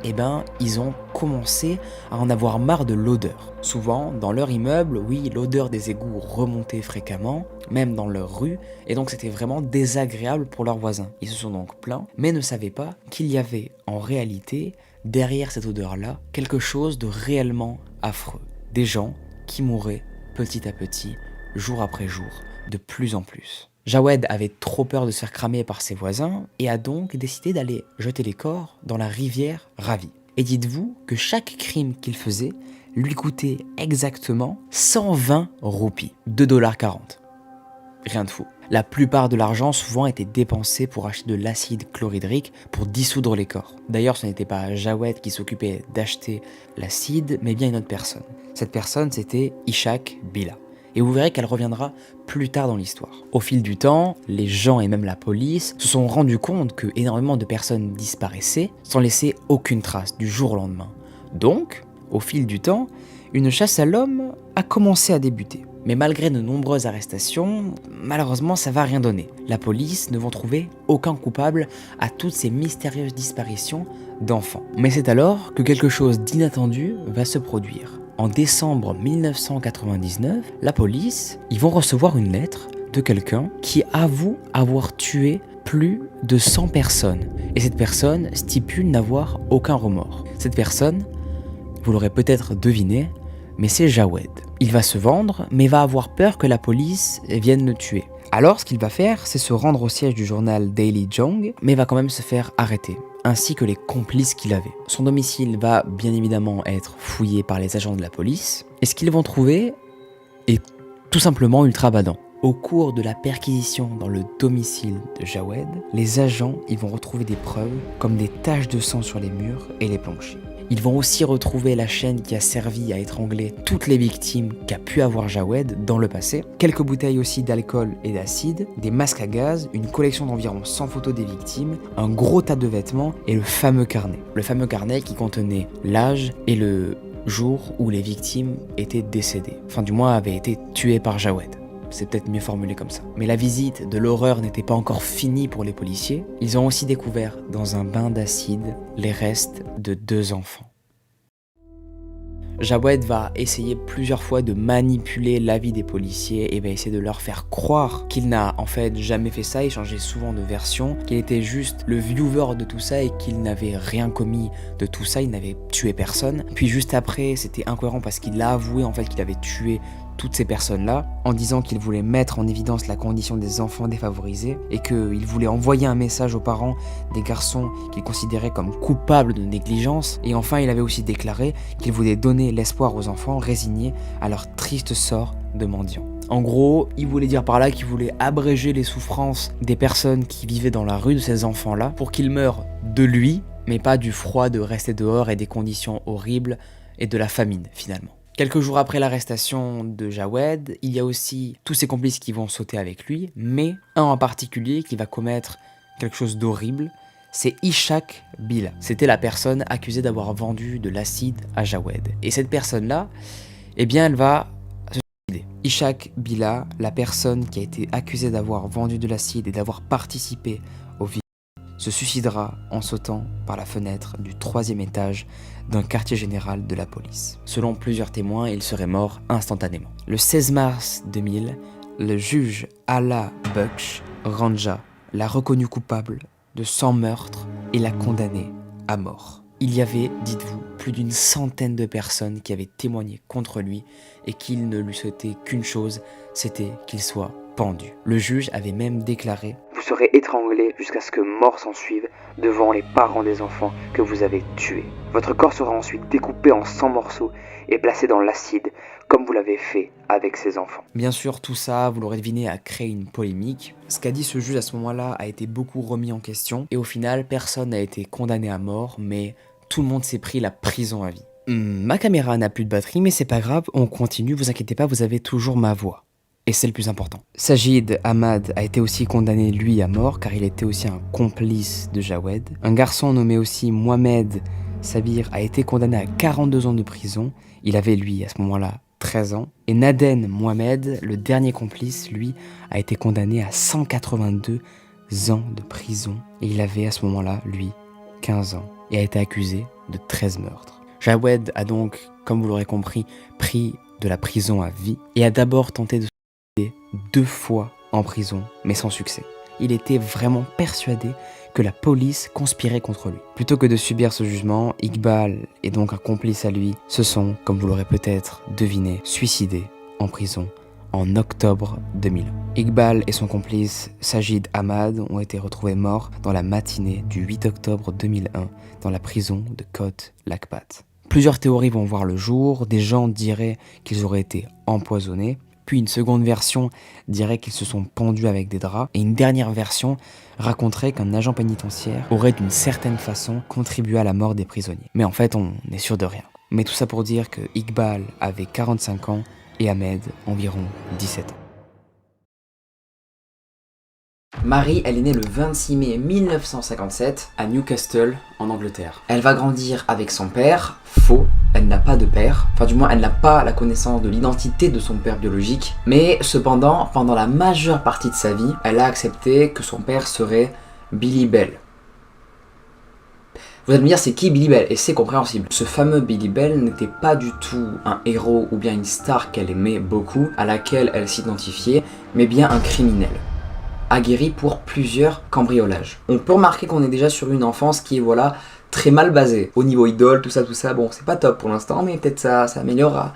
ils ont commencé à en avoir marre de l'odeur. Souvent, dans leur immeuble, oui, l'odeur des égouts remontait fréquemment, même dans leur rue, et donc c'était vraiment désagréable pour leurs voisins. Ils se sont donc plaints, mais ne savaient pas qu'il y avait en réalité, derrière cette odeur-là, quelque chose de réellement affreux. Des gens qui mouraient petit à petit, jour après jour, de plus en plus. Jawed avait trop peur de se faire cramer par ses voisins et a donc décidé d'aller jeter les corps dans la rivière Ravi. Et dites-vous que chaque crime qu'il faisait lui coûtait exactement 120 roupies, 2,40 $. Rien de fou. La plupart de l'argent souvent était dépensé pour acheter de l'acide chlorhydrique pour dissoudre les corps. D'ailleurs, ce n'était pas Jawed qui s'occupait d'acheter l'acide, mais bien une autre personne. Cette personne, c'était Ishaq Bila. Et vous verrez qu'elle reviendra plus tard dans l'histoire. Au fil du temps, les gens et même la police se sont rendus compte que énormément de personnes disparaissaient sans laisser aucune trace du jour au lendemain. Donc, au fil du temps, une chasse à l'homme a commencé à débuter. Mais malgré de nombreuses arrestations, malheureusement ça va rien donner. La police ne va trouver aucun coupable à toutes ces mystérieuses disparitions d'enfants. Mais c'est alors que quelque chose d'inattendu va se produire. En décembre 1999, la police, ils vont recevoir une lettre de quelqu'un qui avoue avoir tué plus de 100 personnes. Et cette personne stipule n'avoir aucun remords. Cette personne, vous l'aurez peut-être deviné, mais c'est Jawed. Il va se vendre, mais va avoir peur que la police vienne le tuer. Alors, ce qu'il va faire, c'est se rendre au siège du journal Daily Jong, mais va quand même se faire arrêter, ainsi que les complices qu'il avait. Son domicile va bien évidemment être fouillé par les agents de la police, et ce qu'ils vont trouver est tout simplement ultra badant. Au cours de la perquisition dans le domicile de Jawed, les agents vont retrouver des preuves comme des taches de sang sur les murs et les planchers. Ils vont aussi retrouver la chaîne qui a servi à étrangler toutes les victimes qu'a pu avoir Jawed dans le passé, quelques bouteilles aussi d'alcool et d'acide, des masques à gaz, une collection d'environ 100 photos des victimes, un gros tas de vêtements et le fameux carnet. Le fameux carnet qui contenait l'âge et le jour où les victimes étaient décédées, enfin du moins avaient été tuées par Jawed. C'est peut-être mieux formulé comme ça. Mais la visite de l'horreur n'était pas encore finie pour les policiers. Ils ont aussi découvert dans un bain d'acide les restes de 2 enfants. Jawed va essayer plusieurs fois de manipuler l'avis des policiers et va essayer de leur faire croire qu'il n'a en fait jamais fait ça, il changeait souvent de version, qu'il était juste le viewer de tout ça et qu'il n'avait rien commis de tout ça, il n'avait tué personne. Puis juste après, c'était incohérent parce qu'il a avoué en fait qu'il avait tué toutes ces personnes-là, en disant qu'il voulait mettre en évidence la condition des enfants défavorisés et qu'il voulait envoyer un message aux parents des garçons qu'il considérait comme coupables de négligence. Et enfin, il avait aussi déclaré qu'il voulait donner l'espoir aux enfants résignés à leur triste sort de mendiants. En gros, il voulait dire par là qu'il voulait abréger les souffrances des personnes qui vivaient dans la rue, de ces enfants-là, pour qu'ils meurent de lui, mais pas du froid de rester dehors et des conditions horribles et de la famine finalement. Quelques jours après l'arrestation de Jawed, il y a aussi tous ses complices qui vont sauter avec lui, mais un en particulier qui va commettre quelque chose d'horrible, c'est Ishaq Billah. C'était la personne accusée d'avoir vendu de l'acide à Jawed. Et cette personne-là, eh bien elle va se suicider. Ishaq Billah, la personne qui a été accusée d'avoir vendu de l'acide et d'avoir participé au viol, se suicidera en sautant par la fenêtre du 3e étage d'un quartier général de la police. Selon plusieurs témoins, il serait mort instantanément. Le 16 mars 2000, le juge Allah Buksh Ranja l'a reconnu coupable de 100 meurtres et l'a condamné à mort. Il y avait, dites-vous, plus d'une centaine de personnes qui avaient témoigné contre lui et qu'il ne lui souhaitait qu'une chose, c'était qu'il soit pendu. Le juge avait même déclaré « Vous serez étranglé jusqu'à ce que mort s'en suive devant les parents des enfants que vous avez tués. Votre corps sera ensuite découpé en 100 morceaux et placé dans l'acide, comme vous l'avez fait avec ces enfants. » Bien sûr, tout ça, vous l'aurez deviné, a créé une polémique. Ce qu'a dit ce juge à ce moment-là a été beaucoup remis en question et au final, personne n'a été condamné à mort, mais tout le monde s'est pris la prison à vie. Ma caméra n'a plus de batterie, mais c'est pas grave, on continue, vous inquiétez pas, vous avez toujours ma voix. Et c'est le plus important. Sajid Ahmad a été aussi condamné lui à mort car il était aussi un complice de Jawed. Un garçon nommé aussi Mohamed Sabir a été condamné à 42 ans de prison. Il avait lui à ce moment-là 13 ans. Et Naden Mohamed, le dernier complice, lui, a été condamné à 182 ans de prison. Et il avait à ce moment-là, lui, 15 ans. Et a été accusé de 13 meurtres. Jawed a donc, comme vous l'aurez compris, pris de la prison à vie et a d'abord tenté de se suicider 2 fois en prison, mais sans succès. Il était vraiment persuadé que la police conspirait contre lui. Plutôt que de subir ce jugement, Iqbal et donc un complice à lui se sont, comme vous l'aurez peut-être deviné, suicidés en prison en octobre 2001. Iqbal et son complice Sajid Ahmad ont été retrouvés morts dans la matinée du 8 octobre 2001 dans la prison de Kot Lakpat. Plusieurs théories vont voir le jour, des gens diraient qu'ils auraient été empoisonnés, puis une seconde version dirait qu'ils se sont pendus avec des draps, et une dernière version raconterait qu'un agent pénitentiaire aurait d'une certaine façon contribué à la mort des prisonniers. Mais en fait, on n'est sûr de rien. Mais tout ça pour dire que Iqbal avait 45 ans et Ahmed environ 17 ans. Marie, elle est née le 26 mai 1957 à Newcastle, en Angleterre. Elle va grandir avec son père, faux, elle n'a pas de père. Enfin du moins, elle n'a pas la connaissance de l'identité de son père biologique. Mais cependant, pendant la majeure partie de sa vie, elle a accepté que son père serait Billy Bell. Vous allez me dire, c'est qui Billy Bell? Et c'est compréhensible. Ce fameux Billy Bell n'était pas du tout un héros ou bien une star qu'elle aimait beaucoup, à laquelle elle s'identifiait, mais bien un criminel, aguerri pour plusieurs cambriolages. On peut remarquer qu'on est déjà sur une enfance qui est, voilà, très mal basée. Au niveau idole, tout ça, bon, c'est pas top pour l'instant, mais peut-être ça améliorera.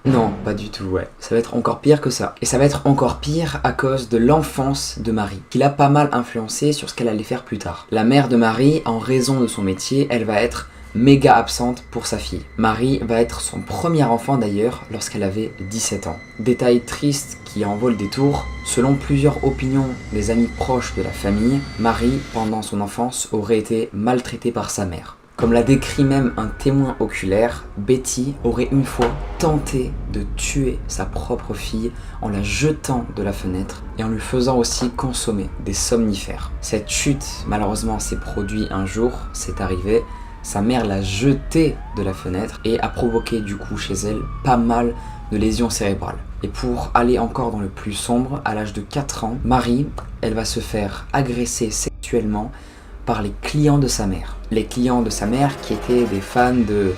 Non, pas du tout, ouais. Ça va être encore pire que ça. Et ça va être encore pire à cause de l'enfance de Marie, qui l'a pas mal influencé sur ce qu'elle allait faire plus tard. La mère de Marie, en raison de son métier, elle va être méga absente pour sa fille. Marie va être son premier enfant d'ailleurs lorsqu'elle avait 17 ans. Détail triste qui en vaut le détour, selon plusieurs opinions des amis proches de la famille, Marie, pendant son enfance, aurait été maltraitée par sa mère. Comme l'a décrit même un témoin oculaire, Betty aurait une fois tenté de tuer sa propre fille en la jetant de la fenêtre et en lui faisant aussi consommer des somnifères. Cette chute, malheureusement, s'est produite un jour, c'est arrivé. Sa mère l'a jetée de la fenêtre et a provoqué du coup chez elle pas mal de lésions cérébrales. Et pour aller encore dans le plus sombre, à l'âge de 4 ans, Marie, elle va se faire agresser sexuellement par les clients de sa mère. Les clients de sa mère qui étaient des fans de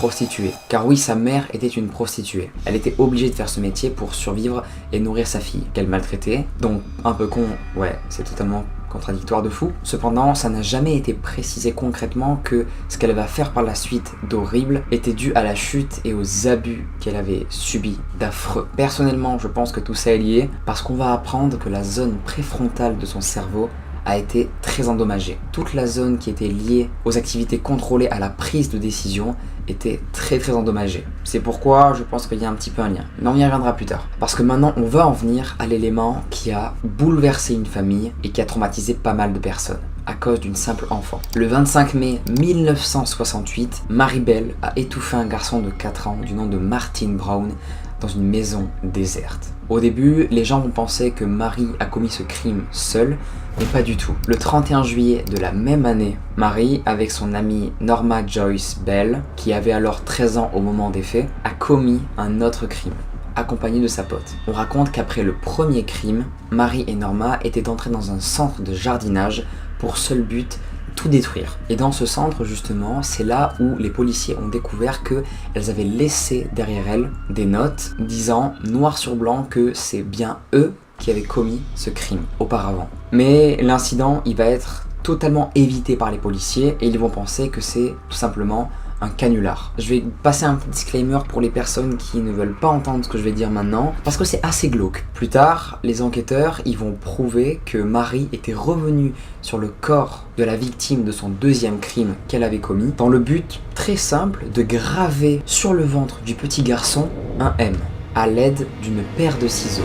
prostituée. Car oui, sa mère était une prostituée. Elle était obligée de faire ce métier pour survivre et nourrir sa fille, qu'elle maltraitait. Donc, un peu con, ouais, c'est totalement contradictoire de fou. Cependant, ça n'a jamais été précisé concrètement que ce qu'elle va faire par la suite d'horrible était dû à la chute et aux abus qu'elle avait subis d'affreux. Personnellement, je pense que tout ça est lié parce qu'on va apprendre que la zone préfrontale de son cerveau a été très endommagée. Toute la zone qui était liée aux activités contrôlées à la prise de décision était très endommagée. C'est pourquoi je pense qu'il y a un petit peu un lien. Mais on y reviendra plus tard. Parce que maintenant, on va en venir à l'élément qui a bouleversé une famille et qui a traumatisé pas mal de personnes à cause d'une simple enfant. Le 25 mai 1968, Maribel a étouffé un garçon de 4 ans du nom de Martin Brown dans une maison déserte. Au début, les gens vont penser que Marie a commis ce crime seule, mais pas du tout. Le 31 juillet de la même année, Marie, avec son amie Norma Joyce Bell, qui avait alors 13 ans au moment des faits, a commis un autre crime, accompagnée de sa pote. On raconte qu'après le premier crime, Marie et Norma étaient entrées dans un centre de jardinage pour seul but tout détruire. Et dans ce centre justement, c'est là où les policiers ont découvert qu'elles avaient laissé derrière elles des notes disant noir sur blanc que c'est bien eux qui avaient commis ce crime auparavant. Mais l'incident, il va être totalement évité par les policiers et ils vont penser que c'est tout simplement un canular. Je vais passer un disclaimer pour les personnes qui ne veulent pas entendre ce que je vais dire maintenant, parce que c'est assez glauque. Plus tard, les enquêteurs, ils vont prouver que Marie était revenue sur le corps de la victime de son deuxième crime qu'elle avait commis, dans le but très simple de graver sur le ventre du petit garçon un M, à l'aide d'une paire de ciseaux.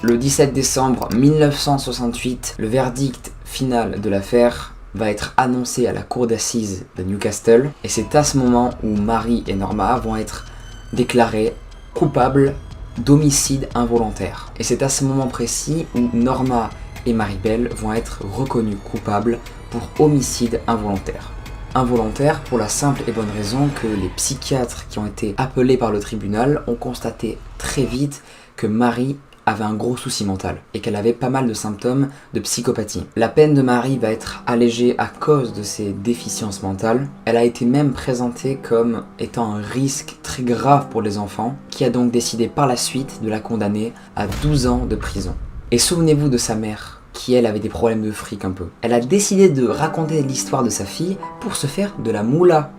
Le 17 décembre 1968, le verdict final de l'affaire va être annoncé à la cour d'assises de Newcastle et c'est à ce moment où Marie et Norma vont être déclarées coupables d'homicide involontaire. Et c'est à ce moment précis où Norma et Maribel vont être reconnues coupables pour homicide involontaire. Involontaire pour la simple et bonne raison que les psychiatres qui ont été appelés par le tribunal ont constaté très vite que Marie avait un gros souci mental et qu'elle avait pas mal de symptômes de psychopathie. La peine de Marie va être allégée à cause de ses déficiences mentales. Elle a été même présentée comme étant un risque très grave pour les enfants, qui a donc décidé par la suite de la condamner à 12 ans de prison. Et souvenez-vous de sa mère, qui elle avait des problèmes de fric un peu. Elle a décidé de raconter l'histoire de sa fille pour se faire de la moula.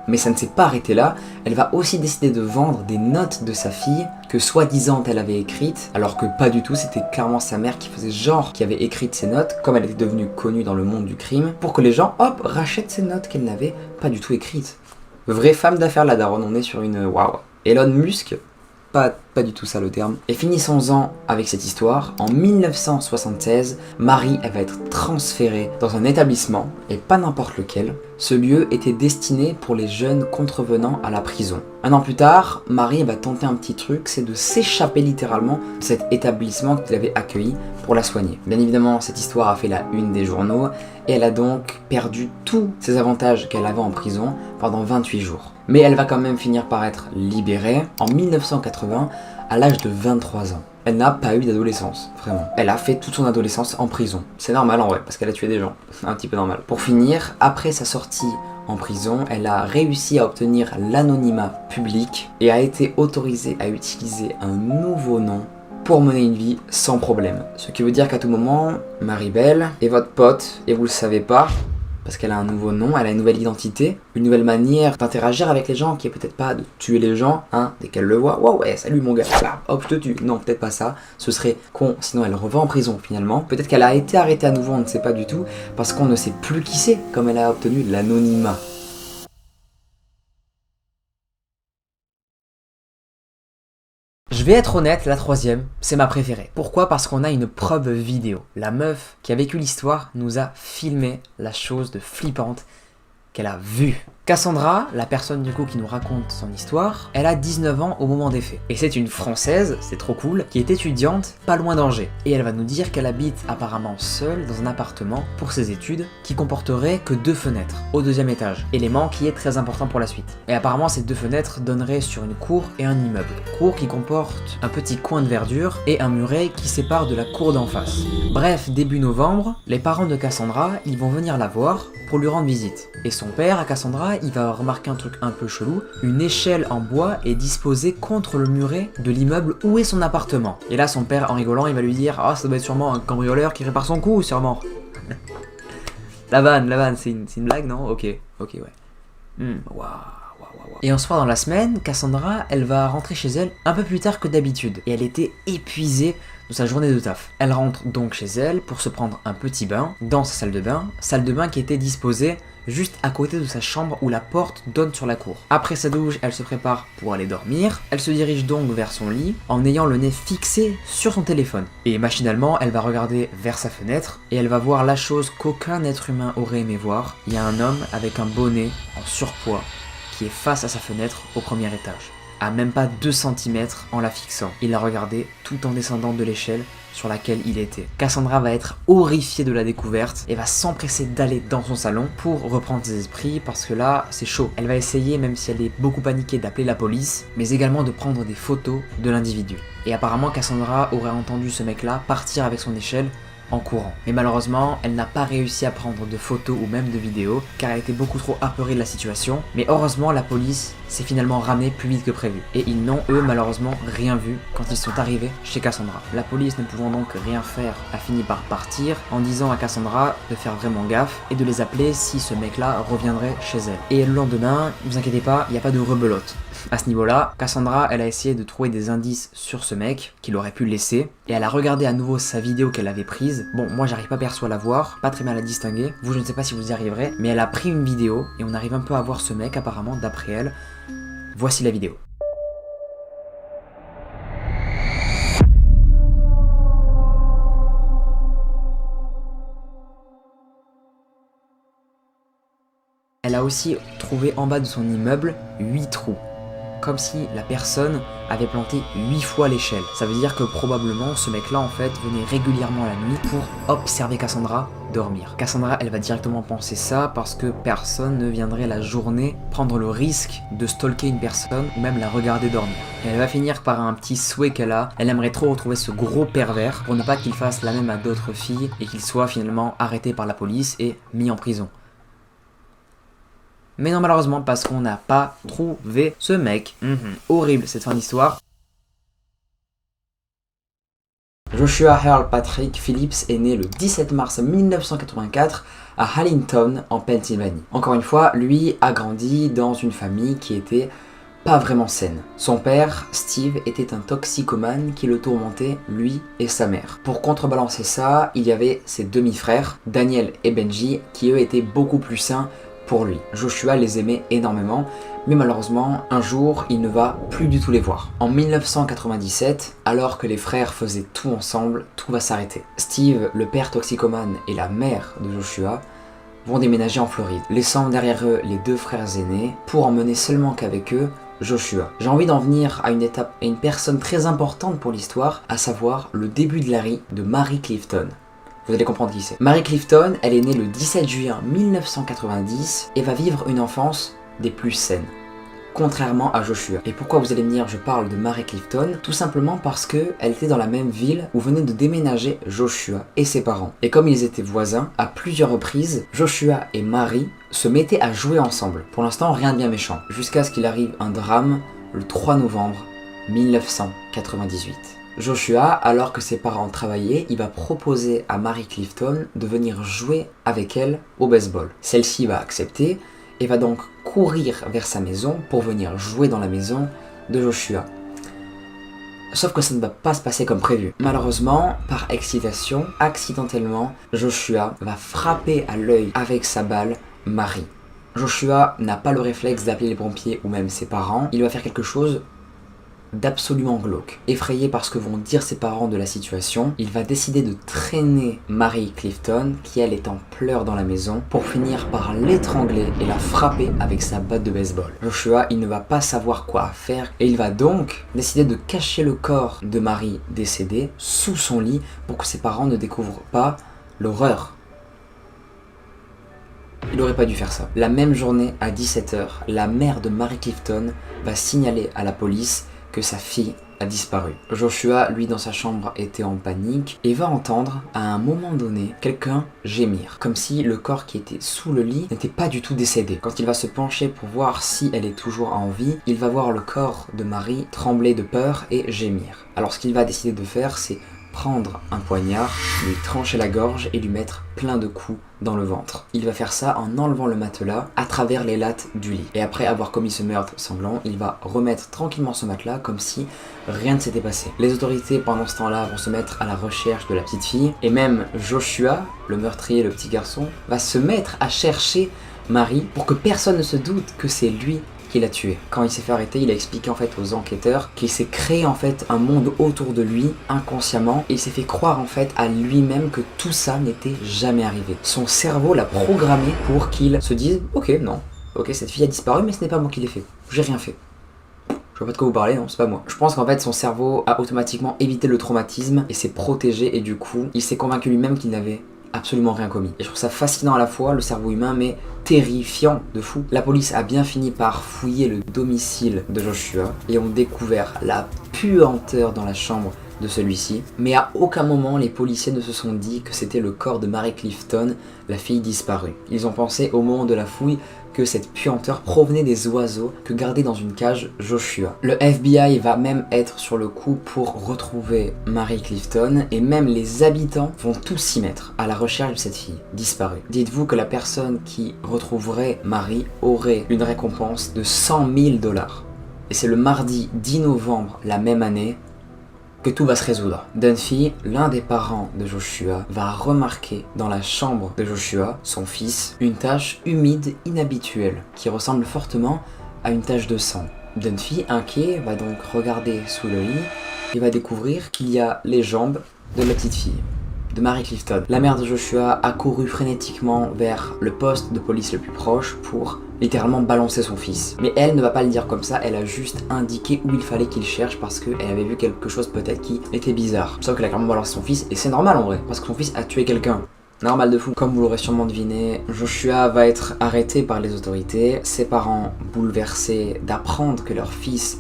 Mais ça ne s'est pas arrêté là, elle va aussi décider de vendre des notes de sa fille que soi-disant elle avait écrites, alors que pas du tout, c'était clairement sa mère qui faisait genre qui avait écrit ces notes, comme elle était devenue connue dans le monde du crime, pour que les gens, hop, rachètent ces notes qu'elle n'avait pas du tout écrites. Vraie femme d'affaires la daronne, on est sur une waouh. Elon Musk, pas du tout ça le terme. Et finissons-en avec cette histoire. En 1976, Marie elle va être transférée dans un établissement, et pas n'importe lequel. Ce lieu était destiné pour les jeunes contrevenants à la prison. Un an plus tard, Marie va tenter un petit truc, c'est de s'échapper littéralement de cet établissement qu'il avait accueilli pour la soigner. Bien évidemment, cette histoire a fait la une des journaux, et elle a donc perdu tous ses avantages qu'elle avait en prison pendant 28 jours. Mais elle va quand même finir par être libérée en 1980 à l'âge de 23 ans. Elle n'a pas eu d'adolescence, vraiment. Elle a fait toute son adolescence en prison. C'est normal en vrai, parce qu'elle a tué des gens. Un petit peu normal. Pour finir, après sa sortie en prison, elle a réussi à obtenir l'anonymat public et a été autorisée à utiliser un nouveau nom pour mener une vie sans problème. Ce qui veut dire qu'à tout moment, Maribel est votre pote et vous le savez pas, parce qu'elle a un nouveau nom, elle a une nouvelle identité, une nouvelle manière d'interagir avec les gens qui est peut-être pas de tuer les gens, hein, dès qu'elle le voit, wow, ouais, salut mon gars, là, hop, je te tue. Non, peut-être pas ça, ce serait con, sinon elle revient en prison finalement. Peut-être qu'elle a été arrêtée à nouveau, on ne sait pas du tout, parce qu'on ne sait plus qui c'est, comme elle a obtenu l'anonymat. Je vais être honnête, la troisième, c'est ma préférée. Pourquoi ? Parce qu'on a une preuve vidéo. La meuf qui a vécu l'histoire nous a filmé la chose de flippante qu'elle a vu. Cassandra, la personne du coup qui nous raconte son histoire, elle a 19 ans au moment des faits. Et c'est une Française, c'est trop cool, qui est étudiante pas loin d'Angers. Et elle va nous dire qu'elle habite apparemment seule dans un appartement pour ses études qui comporterait que 2 fenêtres au 2e étage. Élément qui est très important pour la suite. Et apparemment ces 2 fenêtres donneraient sur une cour et un immeuble. Cour qui comporte un petit coin de verdure et un muret qui sépare de la cour d'en face. Bref, début novembre, les parents de Cassandra, ils vont venir la voir pour lui rendre visite. Et son père, à Cassandra, il va remarquer un truc un peu chelou. Une échelle en bois est disposée contre le muret de l'immeuble où est son appartement. Et là, son père, en rigolant, il va lui dire « Ah, ça doit être sûrement un cambrioleur qui répare son coup, sûrement. » La vanne, c'est une blague, non? Ok, ouais. Waouh. Et un soir dans la semaine, Cassandra, elle va rentrer chez elle un peu plus tard que d'habitude. Et elle était épuisée de sa journée de taf. Elle rentre donc chez elle pour se prendre un petit bain dans sa salle de bain qui était disposée juste à côté de sa chambre où la porte donne sur la cour. Après sa douche, elle se prépare pour aller dormir. Elle se dirige donc vers son lit en ayant le nez fixé sur son téléphone. Et machinalement, elle va regarder vers sa fenêtre et elle va voir la chose qu'aucun être humain aurait aimé voir. Il y a un homme avec un bonnet en surpoids qui est face à sa fenêtre au 1er étage, à même pas 2 cm en la fixant. Il la regardait tout en descendant de l'échelle sur laquelle il était. Cassandra va être horrifiée de la découverte et va s'empresser d'aller dans son salon pour reprendre ses esprits parce que là, c'est chaud. Elle va essayer, même si elle est beaucoup paniquée, d'appeler la police, mais également de prendre des photos de l'individu. Et apparemment, Cassandra aurait entendu ce mec-là partir avec son échelle en courant. Mais malheureusement, elle n'a pas réussi à prendre de photos ou même de vidéos car elle était beaucoup trop apeurée de la situation. Mais heureusement, la police s'est finalement ramenée plus vite que prévu. Et ils n'ont, eux, malheureusement, rien vu quand ils sont arrivés chez Cassandra. La police, ne pouvant donc rien faire, a fini par partir en disant à Cassandra de faire vraiment gaffe et de les appeler si ce mec-là reviendrait chez elle. Et le lendemain, ne vous inquiétez pas, il n'y a pas de rebelote. À ce niveau-là, Cassandra, elle a essayé de trouver des indices sur ce mec qu'il aurait pu laisser et elle a regardé à nouveau sa vidéo qu'elle avait prise. Bon, moi j'arrive pas perso à la voir, pas très mal à distinguer. Vous, je ne sais pas si vous y arriverez, mais elle a pris une vidéo et on arrive un peu à voir ce mec apparemment d'après elle. Voici la vidéo. Elle a aussi trouvé en bas de son immeuble 8 trous. Comme si la personne avait planté 8 fois l'échelle. Ça veut dire que probablement ce mec-là en fait venait régulièrement la nuit pour observer Cassandra dormir. Cassandra, elle va directement penser ça parce que personne ne viendrait la journée prendre le risque de stalker une personne ou même la regarder dormir. Et elle va finir par un petit souhait qu'elle a. Elle aimerait trop retrouver ce gros pervers pour ne pas qu'il fasse la même à d'autres filles et qu'il soit finalement arrêté par la police et mis en prison. Mais non, malheureusement, parce qu'on n'a pas trouvé ce mec. Horrible cette fin d'histoire. Joshua Earl Patrick Phillips est né le 17 mars 1984 à Hallington, en Pennsylvanie. Encore une fois, lui a grandi dans une famille qui était pas vraiment saine. Son père, Steve, était un toxicomane qui le tourmentait, lui et sa mère. Pour contrebalancer ça, il y avait ses demi-frères, Daniel et Benji, qui eux étaient beaucoup plus sains pour lui. Joshua les aimait énormément, mais malheureusement, un jour, il ne va plus du tout les voir. En 1997, alors que les frères faisaient tout ensemble, tout va s'arrêter. Steve, le père toxicomane, et la mère de Joshua vont déménager en Floride, laissant derrière eux les 2 frères aînés pour emmener seulement qu'avec eux Joshua. J'ai envie d'en venir à une étape et une personne très importante pour l'histoire, à savoir le début de la vie de Mary Clifton. Vous allez comprendre qui c'est. Mary Clifton, elle est née le 17 juillet 1990 et va vivre une enfance des plus saines, contrairement à Joshua. Et pourquoi, vous allez me dire, je parle de Mary Clifton? Tout simplement parce que elle était dans la même ville où venaient de déménager Joshua et ses parents. Et comme ils étaient voisins, à plusieurs reprises, Joshua et Mary se mettaient à jouer ensemble. Pour l'instant, rien de bien méchant. Jusqu'à ce qu'il arrive un drame le 3 novembre 1998. Joshua, alors que ses parents travaillaient, il va proposer à Mary Clifton de venir jouer avec elle au baseball. Celle-ci va accepter et va donc courir vers sa maison pour venir jouer dans la maison de Joshua. Sauf que ça ne va pas se passer comme prévu. Malheureusement, par excitation, accidentellement, Joshua va frapper à l'œil avec sa balle Mary. Joshua n'a pas le réflexe d'appeler les pompiers ou même ses parents. Il va faire quelque chose d'absolument glauque. Effrayé par ce que vont dire ses parents de la situation, il va décider de traîner Mary Clifton, qui elle est en pleurs dans la maison, pour finir par l'étrangler et la frapper avec sa batte de baseball. Joshua, il ne va pas savoir quoi faire et il va donc décider de cacher le corps de Mary décédée sous son lit pour que ses parents ne découvrent pas l'horreur. Il aurait pas dû faire ça. La même journée, à 17h, la mère de Mary Clifton va signaler à la police que sa fille a disparu. Joshua, lui, dans sa chambre, était en panique et va entendre, à un moment donné, quelqu'un gémir. Comme si le corps qui était sous le lit n'était pas du tout décédé. Quand il va se pencher pour voir si elle est toujours en vie, il va voir le corps de Mary trembler de peur et gémir. Alors ce qu'il va décider de faire, c'est prendre un poignard, lui trancher la gorge et lui mettre plein de coups dans le ventre. Il va faire ça en enlevant le matelas à travers les lattes du lit. Et après avoir commis ce meurtre sanglant, il va remettre tranquillement ce matelas comme si rien ne s'était passé. Les autorités pendant ce temps-là vont se mettre à la recherche de la petite fille et même Joshua, le meurtrier, le petit garçon, va se mettre à chercher Mary pour que personne ne se doute que c'est lui qui l'a tué. Quand il s'est fait arrêter, il a expliqué en fait aux enquêteurs qu'il s'est créé en fait un monde autour de lui inconsciemment et il s'est fait croire en fait à lui-même que tout ça n'était jamais arrivé. Son cerveau l'a programmé pour qu'il se dise ok non, ok cette fille a disparu mais ce n'est pas moi qui l'ai fait, j'ai rien fait. Je vois pas de quoi vous parlez, non, c'est pas moi. Je pense qu'en fait son cerveau a automatiquement évité le traumatisme et s'est protégé et du coup il s'est convaincu lui-même qu'il n'avait absolument rien commis. Et je trouve ça fascinant à la fois, le cerveau humain, mais terrifiant de fou. La police a bien fini par fouiller le domicile de Joshua et ont découvert la puanteur dans la chambre de celui-ci, mais à aucun moment les policiers ne se sont dit que c'était le corps de Mary Clifton, la fille disparue. Ils ont pensé au moment de la fouille que cette puanteur provenait des oiseaux que gardait dans une cage Joshua. Le FBI va même être sur le coup pour retrouver Mary Clifton et même les habitants vont tous s'y mettre à la recherche de cette fille disparue. Dites-vous que la personne qui retrouverait Mary aurait une récompense de 100 000 $. Et c'est le mardi 10 novembre la même année que tout va se résoudre. Dunphy, l'un des parents de Joshua, va remarquer dans la chambre de Joshua, son fils, une tache humide inhabituelle qui ressemble fortement à une tache de sang. Dunphy, inquiet, va donc regarder sous le lit et va découvrir qu'il y a les jambes de la petite fille, de Mary Clifton. La mère de Joshua a couru frénétiquement vers le poste de police le plus proche pour littéralement balancer son fils. Mais elle ne va pas le dire comme ça, elle a juste indiqué où il fallait qu'il cherche parce qu'elle avait vu quelque chose peut-être qui était bizarre. Sauf qu'elle a clairement balancé son fils et c'est normal en vrai, parce que son fils a tué quelqu'un. Normal de fou. Comme vous l'aurez sûrement deviné, Joshua va être arrêté par les autorités, ses parents bouleversés d'apprendre que leur fils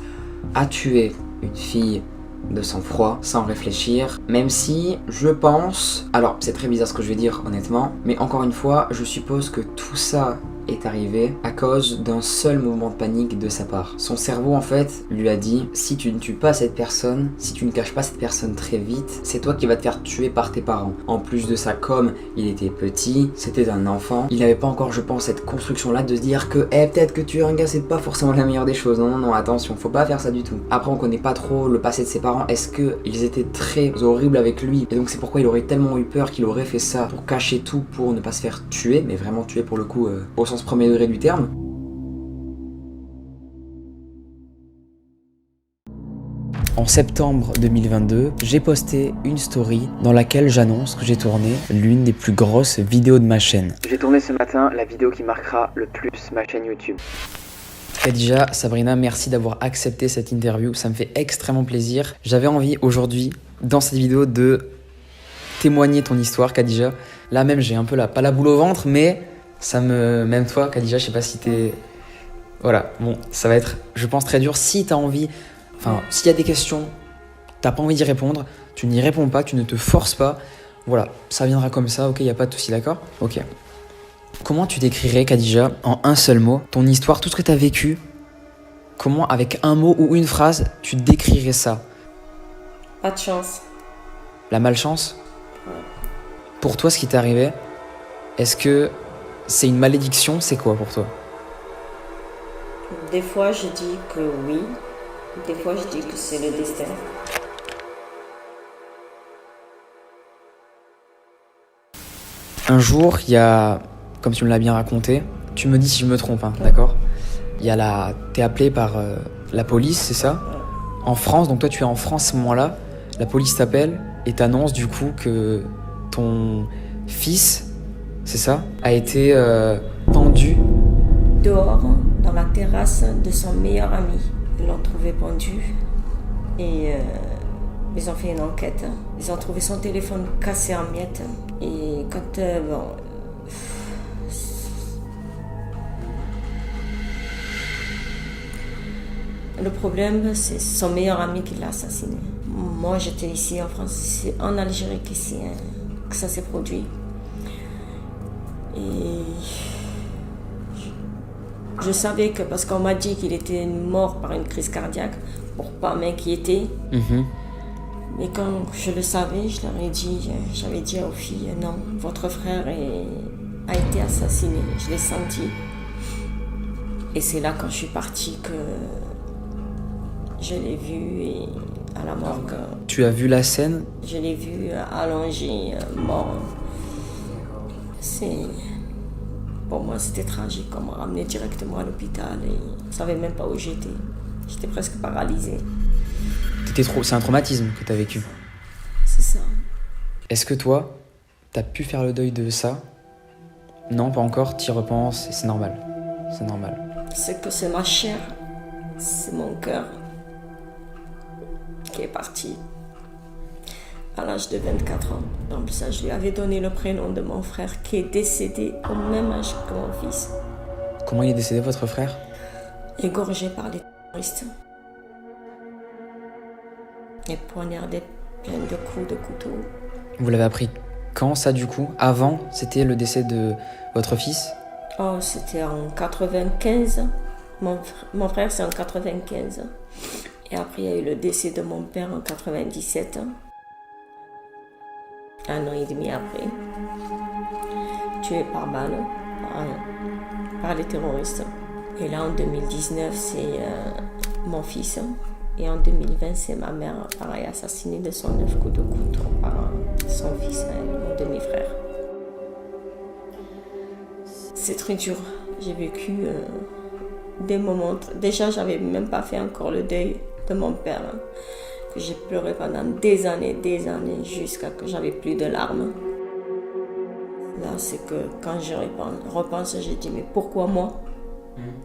a tué une fille de sang-froid, sans réfléchir, même si je pense, alors c'est très bizarre ce que je vais dire honnêtement, mais encore une fois, je suppose que tout ça est arrivé à cause d'un seul mouvement de panique de sa part. Son cerveau en fait lui a dit si tu ne tues pas cette personne, si tu ne caches pas cette personne très vite, c'est toi qui vas te faire tuer par tes parents. En plus de ça, comme il était petit, c'était un enfant, il n'avait pas encore je pense cette construction là de se dire que peut-être que tuer un gars c'est pas forcément la meilleure des choses. Non non non, attention, faut pas faire ça du tout. Après on connaît pas trop le passé de ses parents, est-ce que ils étaient très horribles avec lui et donc c'est pourquoi il aurait tellement eu peur qu'il aurait fait ça pour cacher tout, pour ne pas se faire tuer, mais vraiment tuer pour le coup au sens premier degré du terme. En septembre 2022, j'ai posté une story dans laquelle j'annonce que j'ai tourné l'une des plus grosses vidéos de ma chaîne. J'ai tourné ce matin la vidéo qui marquera le plus ma chaîne YouTube. Khadija, Sabrina, merci d'avoir accepté cette interview, ça me fait extrêmement plaisir. J'avais envie aujourd'hui, dans cette vidéo, de témoigner ton histoire, Khadija. Là même, j'ai un peu pas la boule au ventre, mais même toi, Khadija, je sais pas si t'es... Voilà, bon, ça va être, je pense, très dur. Si t'as envie, s'il y a des questions, t'as pas envie d'y répondre, tu n'y réponds pas, tu ne te forces pas. Voilà, ça viendra comme ça, ok, y a pas de souci, d'accord? Ok. Comment tu décrirais, Khadija, en un seul mot, ton histoire, tout ce que t'as vécu? Comment, avec un mot ou une phrase, tu décrirais ça? Pas de chance. La malchance? Ouais. Pour toi, ce qui t'est arrivé, est-ce que c'est une malédiction? C'est quoi pour toi? Des fois, je dis que oui. Des fois, je dis que c'est le destin. Un jour, il y a, comme tu me l'as bien raconté, tu me dis si je me trompe, hein, d'accord? T'es appelé par la police, c'est ça? En France, donc toi tu es en France à ce moment-là, la police t'appelle et t'annonce du coup que ton fils, c'est ça, a été pendu. Dehors, dans la terrasse de son meilleur ami. Ils l'ont trouvé pendu et ils ont fait une enquête. Ils ont trouvé son téléphone cassé en miettes. Et quand, le problème, c'est son meilleur ami qui l'a assassiné. Moi, j'étais ici en France, c'est en Algérie que ça s'est produit. Et je savais que, parce qu'on m'a dit qu'il était mort par une crise cardiaque, pour pas m'inquiéter. Mais quand je le savais, j'avais dit aux filles, non, votre frère a été assassiné, je l'ai senti. Et c'est là quand je suis partie que je l'ai vu à la morgue. Tu as vu la scène? Je l'ai vu allongé, mort. Pour moi, c'était tragique. On m'a ramené directement à l'hôpital et je ne savais même pas où j'étais. J'étais presque paralysée. C'est un traumatisme que tu as vécu. C'est ça. Est-ce que toi, tu as pu faire le deuil de ça? Non, pas encore, tu y repenses et c'est normal. C'est normal. C'est que c'est ma chair, c'est mon cœur qui est parti à l'âge de 24 ans. En plus, je lui avais donné le prénom de mon frère qui est décédé au même âge que mon fils. Comment il est décédé, votre frère? Égorgé par les terroristes. Et poignardé plein de coups de couteau. Vous l'avez appris quand ça du coup? Avant, c'était le décès de votre fils? Oh, c'était en 95. Mon frère, c'est en 95. Et après, il y a eu le décès de mon père en 97. Un an et demi après. Tué par balle, par les terroristes. Et là, en 2019, c'est mon fils. Et en 2020, c'est ma mère, pareil, assassinée de son 9 coups de couteau par son fils, mon demi-frère. C'est très dur. J'ai vécu des moments... Déjà, j'avais même pas fait encore le deuil de mon père, que j'ai pleuré pendant des années, jusqu'à que j'avais plus de larmes. Là, c'est que quand je repense, j'ai dit, mais pourquoi moi?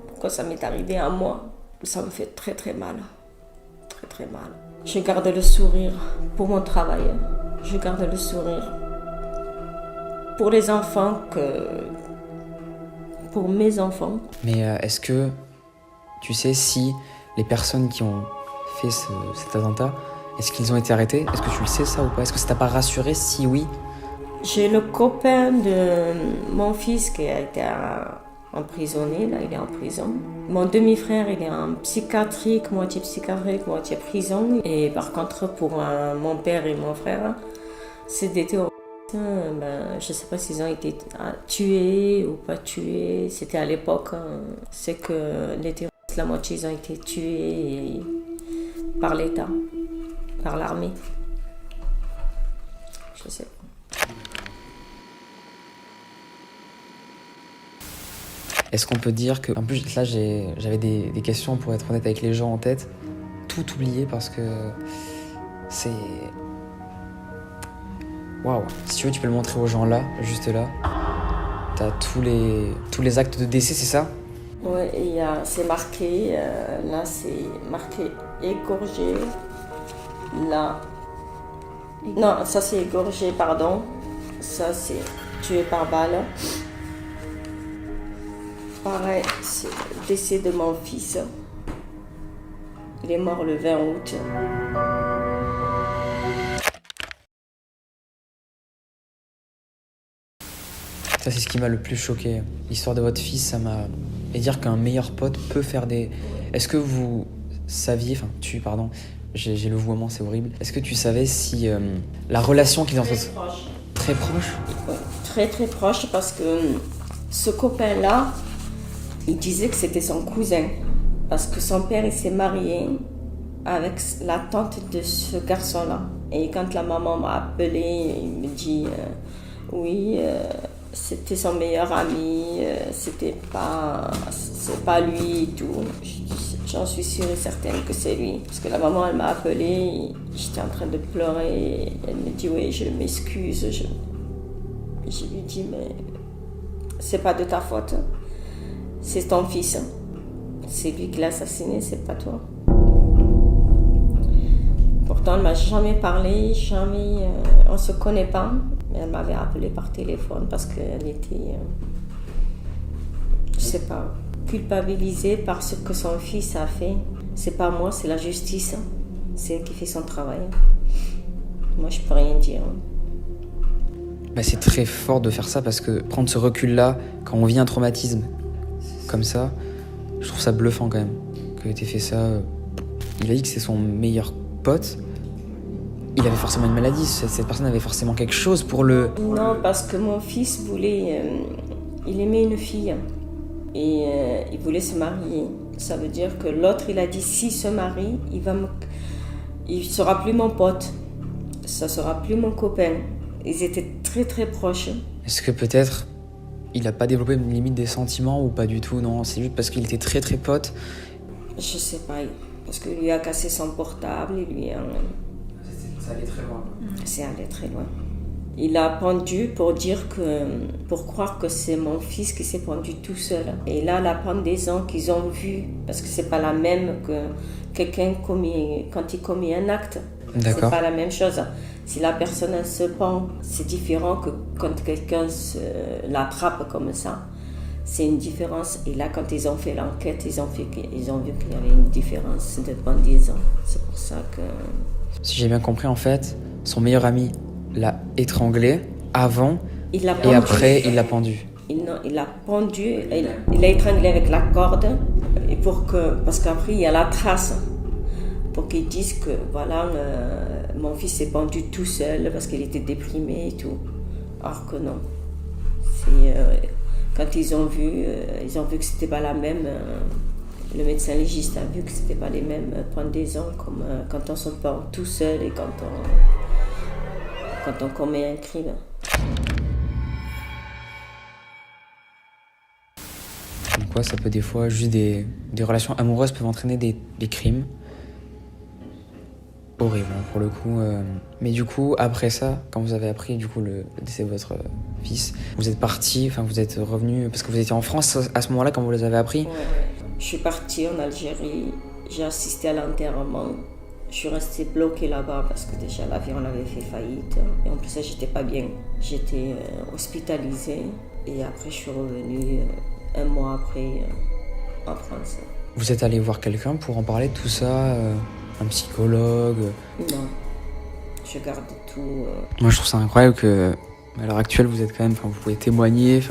Pourquoi ça m'est arrivé à moi? Ça me fait très très mal. Très très mal. Je garde le sourire pour mon travail. Je garde le sourire pour les enfants, pour mes enfants. Mais est-ce que tu sais si les personnes qui ont fait cet attentat, est-ce qu'ils ont été arrêtés? Est-ce que tu le sais ça ou pas? Est-ce que ça t'a pas rassuré? Si oui. J'ai le copain de mon fils qui a été emprisonné, là il est en prison. Mon demi-frère il est en psychiatrique, moitié prison. Et par contre pour mon père et mon frère, c'est des terroristes. Je ne sais pas s'ils ont été tués ou pas tués. C'était à l'époque, c'est que les terroristes, la moitié ils ont été tués par l'État, par l'armée. Je sais pas. Est-ce qu'on peut dire que... En plus, là, j'avais des questions, pour être honnête avec les gens en tête. Tout oublié parce que c'est... Waouh. Si tu veux, tu peux le montrer aux gens là, juste là. T'as tous les actes de décès, c'est ça? Ouais, c'est marqué, là c'est marqué égorgé, là... Non, ça c'est égorgé, pardon. Ça c'est tué par balle. Pareil, c'est le décès de mon fils. Il est mort le 20 août. Ça, c'est ce qui m'a le plus choqué. L'histoire de votre fils, ça m'a... Et dire qu'un meilleur pote peut faire des... Est-ce que vous saviez... Enfin, pardon, j'ai le vouement, c'est horrible. Est-ce que tu savais si la relation qu'ils ont... Très proche. Très proche? Ouais, très très proche parce que ce copain-là, il disait que c'était son cousin. Parce que son père, il s'est marié avec la tante de ce garçon-là. Et quand la maman m'a appelé, il me dit oui, c'était son meilleur ami, c'est pas lui et tout. J'en suis sûre et certaine que c'est lui. Parce que la maman, elle m'a appelée, j'étais en train de pleurer. Et elle me dit, oui, je m'excuse. Je lui dis, mais c'est pas de ta faute. C'est ton fils. C'est lui qui l'a assassiné, c'est pas toi. Pourtant, elle m'a jamais parlé, jamais. On se connaît pas. Mais elle m'avait appelé par téléphone parce qu'elle était, je sais pas, culpabilisée par ce que son fils a fait. C'est pas moi, c'est la justice. C'est elle qui fait son travail. Moi, je peux rien dire. Bah, c'est très fort de faire ça parce que prendre ce recul-là, quand on vit un traumatisme comme ça, je trouve ça bluffant quand même. Que t'aies fait ça. Il a dit que c'est son meilleur pote. Il avait forcément une maladie, cette personne avait forcément quelque chose pour le... Non, parce que mon fils voulait... il aimait une fille et il voulait se marier. Ça veut dire que l'autre, il a dit, s'il se marie, il sera plus mon pote. Ça sera plus mon copain. Ils étaient très très proches. Est-ce que peut-être il n'a pas développé une limite des sentiments ou pas du tout? Non, c'est juste parce qu'il était très très pote. Je sais pas, parce qu'il lui a cassé son portable, il lui a... Ça allait très loin. C'est allé très loin. Il a pendu pour croire que c'est mon fils qui s'est pendu tout seul. Et là, la pendaison qu'ils ont vue, parce que c'est pas la même que quelqu'un quand il commet un acte. D'accord. C'est pas la même chose. Si la personne elle se pend, c'est différent que quand quelqu'un l'attrape comme ça. C'est une différence. Et là, quand ils ont fait l'enquête, ils ont vu qu'il y avait une différence de pendaison. C'est pour ça que... Si j'ai bien compris, en fait, son meilleur ami l'a étranglé avant et après il l'a pendu. Il l'a pendu, il l'a étranglé avec la corde et parce qu'après il y a la trace pour qu'ils disent que voilà, mon fils s'est pendu tout seul parce qu'il était déprimé et tout. Alors que non. Quand ils ont vu que c'était pas la même. Le médecin légiste a vu que c'était pas les mêmes pendaisons comme quand on se pend tout seul et quand on commet un crime. Comme quoi, ça peut des fois, juste des relations amoureuses peuvent entraîner des crimes. Horrible, hein, pour le coup. Mais du coup, après ça, quand vous avez appris du coup le décès de votre fils, vous êtes parti, enfin vous êtes revenu, parce que vous étiez en France à ce moment-là quand vous les avez appris. Ouais. Je suis partie en Algérie, j'ai assisté à l'enterrement. Je suis restée bloquée là-bas parce que déjà l'avion avait fait faillite. Et en plus, j'étais pas bien. J'étais hospitalisée et après, je suis revenue un mois après en France. Vous êtes allé voir quelqu'un pour en parler de tout ça, un psychologue? Non, je garde tout. Moi, je trouve ça incroyable que, à l'heure actuelle, vous êtes quand même, vous pouvez témoigner,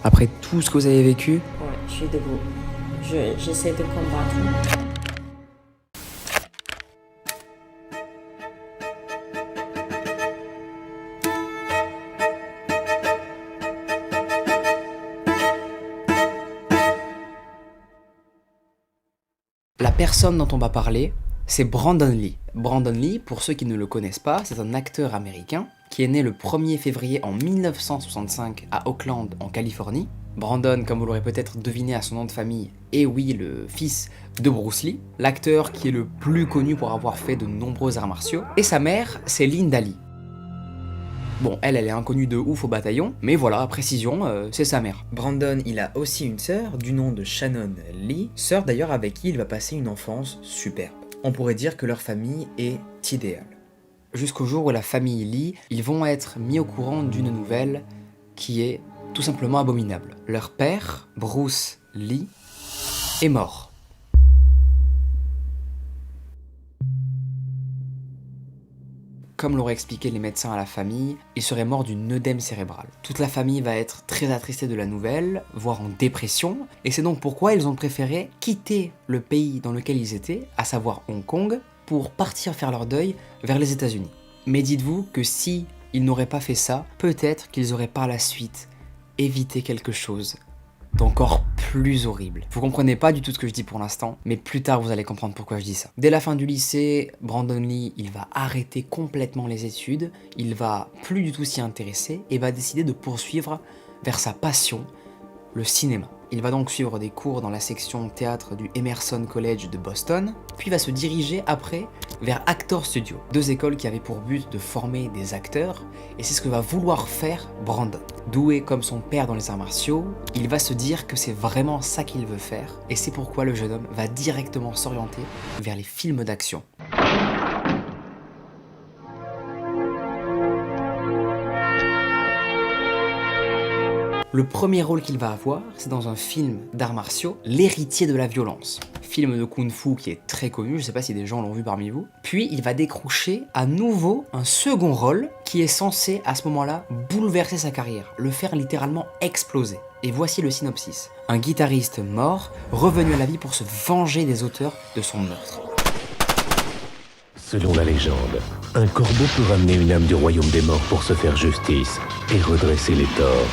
après tout ce que vous avez vécu. Ouais, je suis debout. J'essaie de combattre. La personne dont on va parler, c'est Brandon Lee. Brandon Lee, pour ceux qui ne le connaissent pas, c'est un acteur américain qui est né le 1er février en 1965 à Oakland, en Californie. Brandon, comme vous l'aurez peut-être deviné à son nom de famille, est oui le fils de Bruce Lee, l'acteur qui est le plus connu pour avoir fait de nombreux arts martiaux. Et sa mère, c'est Linda Lee. Bon, elle est inconnue de ouf au bataillon, mais voilà, précision, c'est sa mère. Brandon, il a aussi une sœur du nom de Shannon Lee, sœur d'ailleurs avec qui il va passer une enfance superbe. On pourrait dire que leur famille est idéale. Jusqu'au jour où la famille Lee, ils vont être mis au courant d'une nouvelle qui est tout simplement abominable. Leur père, Bruce Lee, est mort. Comme l'auraient expliqué les médecins à la famille, il serait mort d'une œdème cérébrale. Toute la famille va être très attristée de la nouvelle, voire en dépression, et c'est donc pourquoi ils ont préféré quitter le pays dans lequel ils étaient, à savoir Hong Kong, pour partir faire leur deuil vers les États-Unis. Mais dites-vous que si ils n'auraient pas fait ça, peut-être qu'ils auraient par la suite évité quelque chose d'encore plus horrible. Vous comprenez pas du tout ce que je dis pour l'instant, mais plus tard vous allez comprendre pourquoi je dis ça. Dès la fin du lycée, Brandon Lee, il va arrêter complètement les études, il va plus du tout s'y intéresser et va décider de poursuivre vers sa passion, le cinéma. Il va donc suivre des cours dans la section théâtre du Emerson College de Boston, puis va se diriger après vers Actor Studio, 2 écoles qui avaient pour but de former des acteurs, et c'est ce que va vouloir faire Brandon. Doué comme son père dans les arts martiaux, il va se dire que c'est vraiment ça qu'il veut faire, et c'est pourquoi le jeune homme va directement s'orienter vers les films d'action. Le premier rôle qu'il va avoir, c'est dans un film d'arts martiaux, L'héritier de la violence. Film de kung-fu qui est très connu, je sais pas si des gens l'ont vu parmi vous. Puis il va décrocher à nouveau un second rôle qui est censé à ce moment-là bouleverser sa carrière, le faire littéralement exploser. Et voici le synopsis. Un guitariste mort, revenu à la vie pour se venger des auteurs de son meurtre. Selon la légende, un corbeau peut ramener une âme du royaume des morts pour se faire justice et redresser les torts.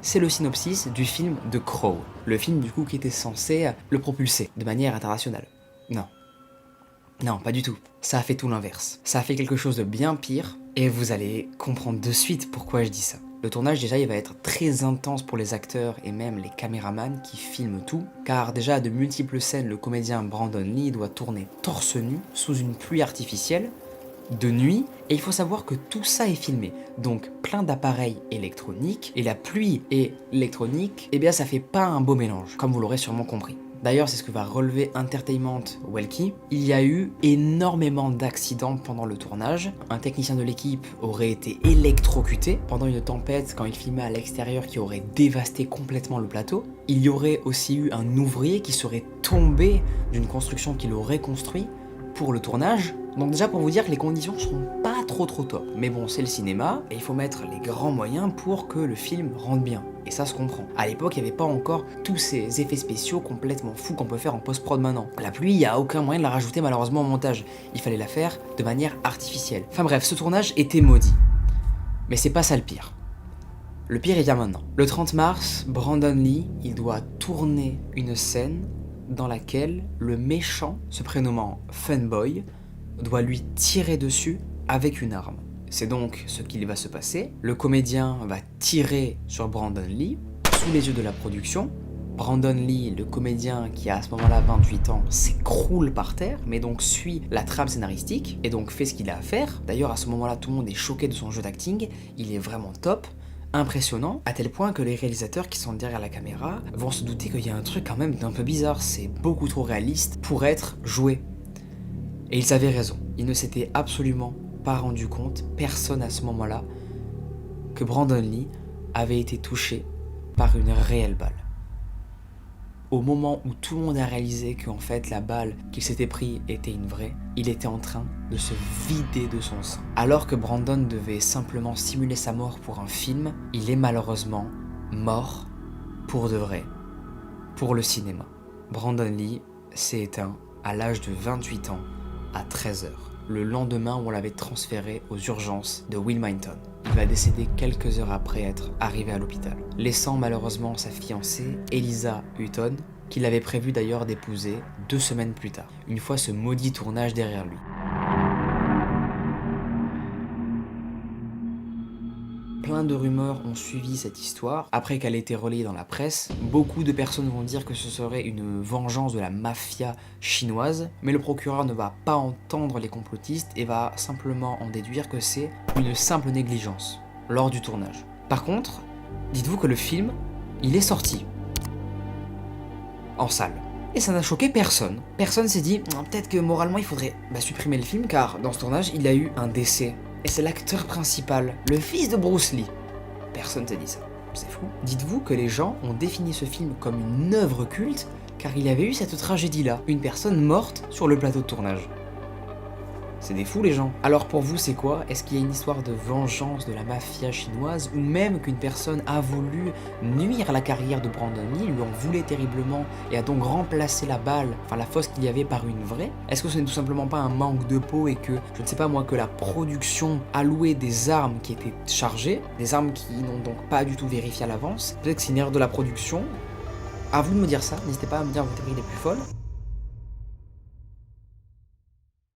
C'est le synopsis du film The Crow, le film du coup qui était censé le propulser de manière internationale. Non, pas du tout. Ça a fait tout l'inverse. Ça a fait quelque chose de bien pire, et vous allez comprendre de suite pourquoi je dis ça. Le tournage déjà il va être très intense pour les acteurs et même les caméramans qui filment tout, car déjà à de multiples scènes le comédien Brandon Lee doit tourner torse nu sous une pluie artificielle, de nuit, et il faut savoir que tout ça est filmé, donc plein d'appareils électroniques, et la pluie et l'électronique, eh bien ça fait pas un beau mélange, comme vous l'aurez sûrement compris. D'ailleurs, c'est ce que va relever Entertainment Weekly. Il y a eu énormément d'accidents pendant le tournage. Un technicien de l'équipe aurait été électrocuté pendant une tempête quand il filmait à l'extérieur qui aurait dévasté complètement le plateau. Il y aurait aussi eu un ouvrier qui serait tombé d'une construction qu'il aurait construite pour le tournage. Donc déjà pour vous dire que les conditions seront pas trop top. Mais bon, c'est le cinéma et il faut mettre les grands moyens pour que le film rende bien. Et ça se comprend. À l'époque, il n'y avait pas encore tous ces effets spéciaux complètement fous qu'on peut faire en post-prod maintenant. La pluie, il n'y a aucun moyen de la rajouter malheureusement au montage. Il fallait la faire de manière artificielle. Enfin bref, ce tournage était maudit. Mais c'est pas ça le pire. Le pire, il vient maintenant. Le 30 mars, Brandon Lee, il doit tourner une scène dans laquelle le méchant, se prénommant Funboy, doit lui tirer dessus avec une arme. C'est donc ce qu'il va se passer. Le comédien va tirer sur Brandon Lee, sous les yeux de la production. Brandon Lee, le comédien qui a à ce moment-là 28 ans, s'écroule par terre, mais donc suit la trame scénaristique, et donc fait ce qu'il a à faire. D'ailleurs, à ce moment-là, tout le monde est choqué de son jeu d'acting, il est vraiment top, impressionnant, à tel point que les réalisateurs qui sont derrière la caméra vont se douter qu'il y a un truc quand même d'un peu bizarre, c'est beaucoup trop réaliste pour être joué. Et ils avaient raison, ils ne s'étaient absolument pas rendu compte, personne à ce moment-là, que Brandon Lee avait été touché par une réelle balle. Au moment où tout le monde a réalisé qu'en fait la balle qu'il s'était pris était une vraie, il était en train de se vider de son sang. Alors que Brandon devait simplement simuler sa mort pour un film, il est malheureusement mort pour de vrai, pour le cinéma. Brandon Lee s'est éteint à l'âge de 28 ans à 13h, le lendemain où on l'avait transféré aux urgences de Wilmington. Il va décéder quelques heures après être arrivé à l'hôpital, laissant malheureusement sa fiancée, Eliza Hutton, qu'il avait prévu d'ailleurs d'épouser 2 semaines plus tard, une fois ce maudit tournage derrière lui. Plein de rumeurs ont suivi cette histoire. Après qu'elle ait été relayée dans la presse, beaucoup de personnes vont dire que ce serait une vengeance de la mafia chinoise, mais le procureur ne va pas entendre les complotistes et va simplement en déduire que c'est une simple négligence lors du tournage. Par contre, dites-vous que le film, il est sorti en salle. Et ça n'a choqué personne. Personne s'est dit, peut-être que moralement il faudrait supprimer le film car dans ce tournage il y a eu un décès. Et c'est l'acteur principal, le fils de Bruce Lee. Personne s'est dit ça, c'est fou. Dites-vous que les gens ont défini ce film comme une œuvre culte car il y avait eu cette tragédie-là, une personne morte sur le plateau de tournage. C'est des fous les gens. Alors pour vous c'est quoi? Est-ce qu'il y a une histoire de vengeance de la mafia chinoise ou même qu'une personne a voulu nuire à la carrière de Brandon Lee, lui en voulait terriblement et a donc remplacé la balle, enfin la fausse qu'il y avait par une vraie? Est-ce que ce n'est tout simplement pas un manque de peau et que, je ne sais pas moi, que la production allouait des armes qui étaient chargées, des armes qui n'ont donc pas du tout vérifié à l'avance? Peut-être que c'est une erreur de la production. À vous de me dire ça, n'hésitez pas à me dire vos théories les plus folles.